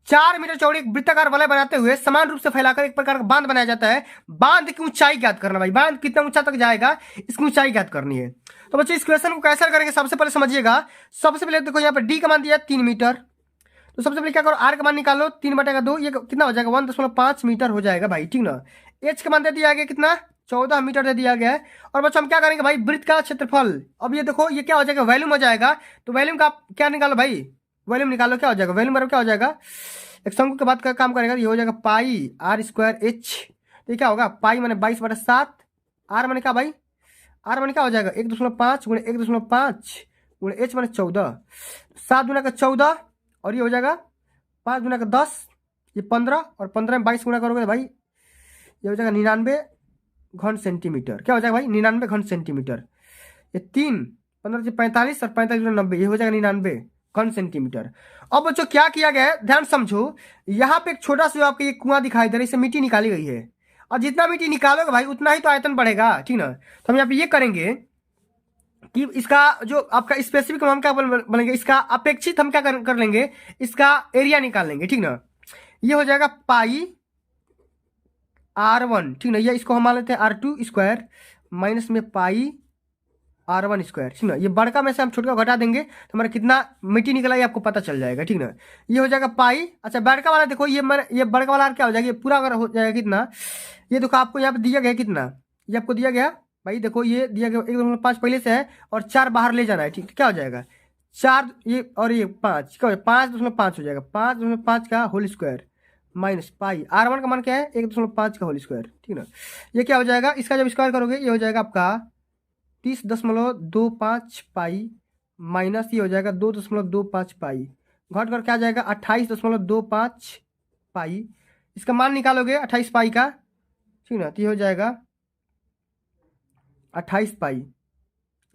4 मीटर चौड़ी एक वृत्ताकार वलय बनाते हुए समान रूप से फैलाकर एक प्रकार का बांध बनाया जाता है। बांध की ऊंचाई ज्ञात करना भाई, बांध कितना ऊंचा तक जाएगा इसकी ऊंचाई ज्ञात करनी है। तो बच्चों इस क्वेश्चन को कैसे करेंगे, सबसे पहले समझिएगा। सबसे पहले देखो यहाँ पर डी का मान दिया 3 मीटर, तो सबसे पहले क्या करो, आर का मान निकालो, 3/2, ये कितना हो जाएगा 1.5 मीटर हो जाएगा भाई, ठीक ना। एच का मान दे दिया गया कितना 14 मीटर दे दिया गया है। और बच्चों हम क्या करेंगे भाई, वृत्त का क्षेत्रफल, अब ये देखो ये क्या हो जाएगा वॉल्यूम हो जाएगा। तो वॉल्यूम का आप क्या निकालो भाई, वॉल्यूम निकालो, क्या हो जाएगा वॉल्यूम बराबर क्या हो जाएगा, एक शंकु के बाद का काम करेगा, ये हो जाएगा पाई आर स्क्वायर एच। तो ये क्या होगा, पाई मैंने 22/7, आर मैंने क्या भाई, आर मैंने क्या हो जाएगा 1.5 गुणे 1.5 गुणे एच मैंने 14, 7 गुना का 14 और ये हो जाएगा 5 गुना का 10, ये 15 और 15 में 22 गुना करोगे तो भाई ये हो जाएगा 99 घन सेंटीमीटर। क्या हो जाएगा भाई 99 घन सेंटीमीटर। ये 3 15 से 45 और 45 गुना 90, ये हो जाएगा 99 घन सेंटीमीटर। अब बच्चों क्या किया गया है ध्यान समझो, यहाँ पे एक छोटा सा आपको ये कुआं दिखाई दे रहा है, इससे मिट्टी निकाली गई है, और जितना मिट्टी निकालोगे भाई उतना ही तो आयतन बढ़ेगा, ठीक ना। तो हम यहाँ पे ये करेंगे कि इसका जो आपका स्पेसिफिक हम क्या बनेंगे, इसका अपेक्षित हम क्या कर लेंगे, इसका एरिया निकाल लेंगे, ठीक ना। ये हो जाएगा पाई R1, ठीक ना। ये इसको हम मान लेते हैं R2 स्क्वायर माइनस में पाई R1 स्क्वायर, ठीक ना। ये बड़का में से हम छोटा घटा देंगे तो हमारा कितना मिट्टी निकला ये आपको पता चल जाएगा, ठीक ना। ये हो जाएगा पाई, अच्छा बड़का वाला देखो ये बड़का वाला क्या हो जाएगा, ये पूरा अगर हो जाएगा कितना, ये देखो आपको यहाँ पे दिया गया कितना, ये आपको दिया गया भाई, देखो ये दिया गया 1.5 पहले से है और 4 बाहर ले जाना है, ठीक। क्या हो जाएगा 4 ये और ये 5, क्या हो जाएगा 5.5 हो जाएगा, 5.5 का whole square minus pi R1 का मान क्या है 1.5 का होल स्क्वायर, ठीक ना। ये क्या हो जाएगा, इसका जब स्क्वायर करोगे ये हो जाएगा आपका 30.25 पाई माइनस ये हो जाएगा 2.25 पाई, घट कर क्या जाएगा 28.25 पाई। इसका मान निकालोगे 28 पाई का, ठीक ना। तो ये हो जाएगा 28 पाई,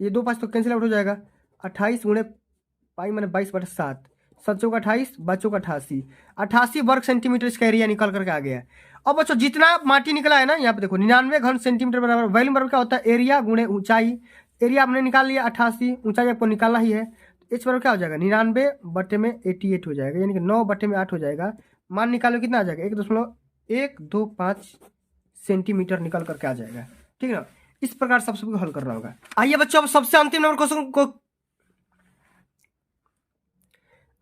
ये 2 5 तो कैंसिल आउट हो जाएगा, 28 गुणे पाई मैंने 22/7, 7 चौका 28 5 चौका 88 वर्ग सेंटीमीटर इसका एरिया निकल करके आ गया है। अब बच्चों जितना माटी निकला है ना यहाँ पे देखो 99 घन सेंटीमीटर बराबर, वॉल्यूम बराबर क्या होता है एरिया गुणे ऊंचाई, एरिया आपने निकाल लिया 88, ऊंचाई आपको निकालना ही है। तो एच बराबर क्या हो जाएगा 99/88 हो जाएगा, यानी कि 9/8 हो जाएगा। मान निकालो कितना आ जाएगा 1.125 सेंटीमीटर निकल करके आ जाएगा, ठीक है ना। इस प्रकार सबको हल करना होगा। आइए बच्चों अब सबसे अंतिम नंबर क्वेश्चन को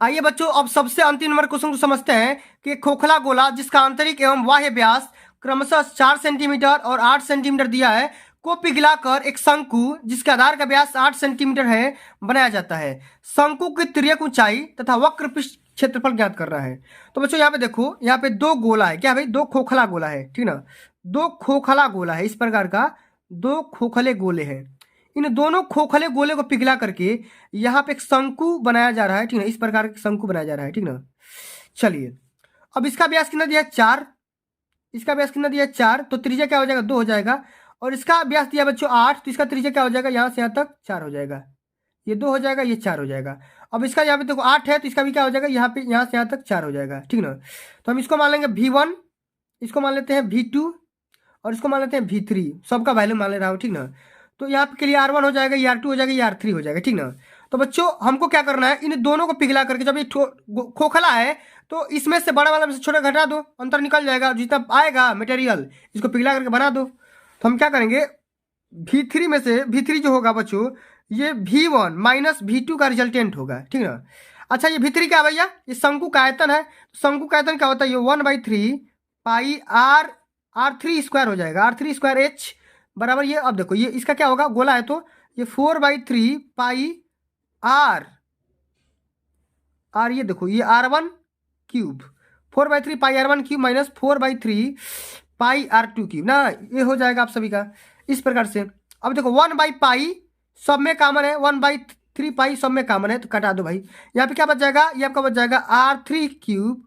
आइए बच्चों अब सबसे अंतिम नंबर क्वेश्चन को समझते हैं कि खोखला गोला जिसका आंतरिक एवं बाह्य व्यास क्रमशः 4 सेंटीमीटर और 8 सेंटीमीटर दिया है को पिघलाकर एक शंकु जिसके आधार का व्यास 8 सेंटीमीटर है बनाया जाता है। शंकु की तिर्यक ऊंचाई तथा वक्र पृष्ठ क्षेत्रफल ज्ञात कर रहा है। तो बच्चों यहाँ पे देखो, यहाँ पे 2 गोला है, क्या भाई 2 खोखला गोला है, ठीक ना। 2 खोखला गोला है, इस प्रकार का 2 खोखले गोले हैं। इन दोनों खोखले गोले को पिघला करके यहाँ पे एक शंकु बनाया जा रहा है, ठीक ना। इस प्रकार का शंकु बनाया जा रहा है, ठीक ना। चलिए अब इसका व्यास कितना दिया है 4, इसका व्यास कितना दिया है 4, तो त्रिज्या क्या हो जाएगा 2 हो जाएगा। और इसका व्यास दिया बच्चों 8, तो इसका त्रिज्या क्या हो जाएगा यहाँ से यहाँ तक 4 हो जाएगा, ये 2 हो जाएगा ये 4 हो जाएगा। अब इसका यहाँ पे देखो 8 है तो इसका भी क्या हो जाएगा यहाँ पे यहाँ से यहाँ तक 4 हो जाएगा, ठीक ना। तो हम इसको मान लेंगे V1, इसको मान लेते हैं V2 और इसको मान लेते हैं V3, सबका वैल्यू मान ले रहा हूँ, ठीक ना। तो यहाँ पे के लिए R1 हो जाएगा, ये R2 हो जाएगा, ये R3 हो जाएगा, ठीक ना। तो बच्चों हमको क्या करना है, इन दोनों को पिघला करके, जब ये खोखला है तो इसमें से बड़ा वाला में से छोटा घटा दो, अंतर निकल जाएगा, जितना आएगा मटेरियल इसको पिघला करके बना दो। तो हम क्या करेंगे V3 में से V3 जो होगा बच्चों ये V1 माइनस V2 का रिजल्टेंट होगा, ठीक ना। अच्छा ये V3 क्या है भैया, ये शंकु का आयतन है। शंकु का आयतन क्या होता है, ये 1/3 पाई R3 स्क्वायर हो जाएगा, R3 स्क्वायर H बराबर ये। अब देखो ये इसका क्या होगा, गोला है तो ये 4/3 पाई R ये देखो ये R1 क्यूब, 4/3 पाई R1 क्यूब माइनस 4/3 पाई R2 क्यूब ना, ये हो जाएगा आप सभी का इस प्रकार से। अब देखो 1/पाई सब में कॉमन है, 1/3 पाई सब में कॉमन है तो कटा दो भाई। यहाँ पे क्या बच जाएगा, ये आपका बच जाएगा R3 cube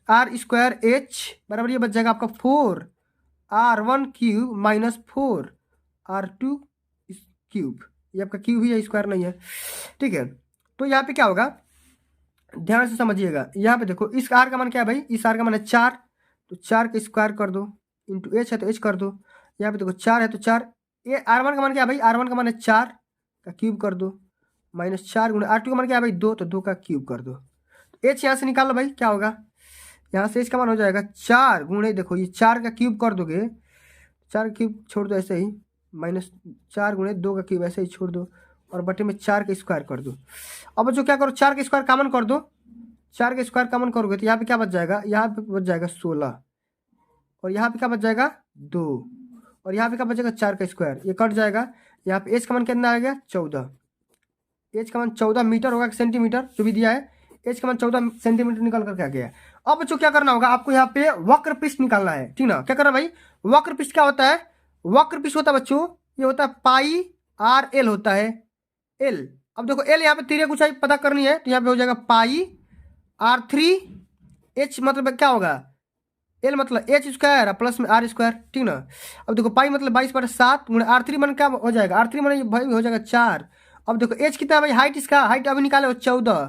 R square H बराबर ये बच जाएगा आपका 4R1 cube minus 4R2 cube. ये आपका क्यूब ही है, स्क्वायर नहीं है, ठीक है। तो यहाँ पे क्या होगा, ध्यान से समझिएगा। यहाँ पे देखो इस R का मान क्या है भाई, इस R का मान है 4, तो 4 का स्क्वायर कर दो, इंटू H है तो H कर दो। यहाँ पे देखो 4 है तो 4, ये R1 का मान क्या है भाई, R1 का मान है 4 का क्यूब कर दो, माइनस 4 गुणे R2 का मान क्या है भाई 2, तो 2 का क्यूब कर दो। H यहाँ से निकाल लो भाई, क्या होगा यहाँ से H का मान हो जाएगा 4 गुणे, देखो ये 4 का क्यूब कर दोगे, 4 का क्यूब छोड़ दो ऐसे ही, माइनस 4 गुणे 2 का क्यूब ऐसे ही छोड़ दो, और बटे में 4 का स्क्वायर कर दो। अब जो क्या करो 4 का स्क्वायर कॉमन कर दो, 4 का स्क्वायर कॉमन करोगे तो यहाँ पे क्या बच जाएगा, यहाँ पे बच जाएगा 16, और यहाँ पे क्या बच जाएगा 2, और यहाँ पे क्या बचेगा 4 का स्क्वायर, ये कट जाएगा। यहाँ पे एच का मान कितना आ गया 14, एच का मान 14 मीटर होगा, सेंटीमीटर जो भी दिया है, एच का मान 14 सेंटीमीटर निकल करके आ गया। अब बच्चों क्या करना होगा, आपको यहाँ पे वक्र पृष्ठ निकालना है, ठीक ना। क्या करना भाई, वक्र पृष्ठ क्या होता है, वक्र पृष्ठ होता है बच्चों, ये होता है पाई RL होता है, एल। अब देखो एल यहाँ पे तिर्यक ऊंचाई पता करनी है, तो यहाँ पे हो जाएगा पाई R3 H मतलब क्या होगा, एल मतलब H स्क्वायर प्लस में R स्क्वायर, ठीक ना। अब देखो पाई मतलब 22/7 गुणे R3 मन क्या हो जाएगा, R3 मन भाई हो जाएगा 4। अब देखो H कितना है भाई, हाइट इसका, हाइट अभी निकाले हो 14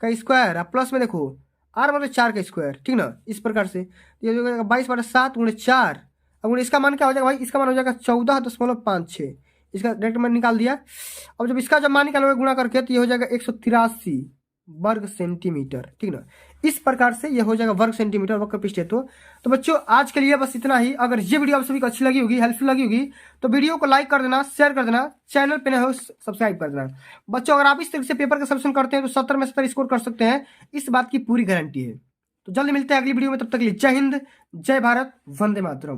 का स्क्वायर, प्लस में देखो R मतलब 4 का स्क्वायर, ठीक ना। इस प्रकार से ये हो जाएगा 22/7 गुणे 4, अब गुणे इसका मान क्या हो जाएगा भाई, इसका मान हो जाएगा 14.56, इसका डायरेक्ट मैंने निकाल दिया। अब जब इसका जब मान निकालोगे गुणा करके तो ये हो जाएगा 183 वर्ग सेंटीमीटर, ठीक ना। इस प्रकार से ये हो जाएगा वर्ग सेंटीमीटर वक्र पृष्ठ है। तो बच्चों आज के लिए बस इतना ही। अगर ये वीडियो आप सभी को अच्छी लगी होगी, हेल्पफुल लगी होगी, तो वीडियो को लाइक कर देना, शेयर कर देना, चैनल पे नए हो सब्सक्राइब कर देना। बच्चों अगर आप इस तरह से पेपर का सॉल्यूशन करते हैं तो 70 में 70 स्कोर कर सकते हैं, इस बात की पूरी गारंटी है। तो जल्दी मिलते हैं अगली वीडियो में, तब तक के लिए जय हिंद, जय भारत, वंदे मातरम।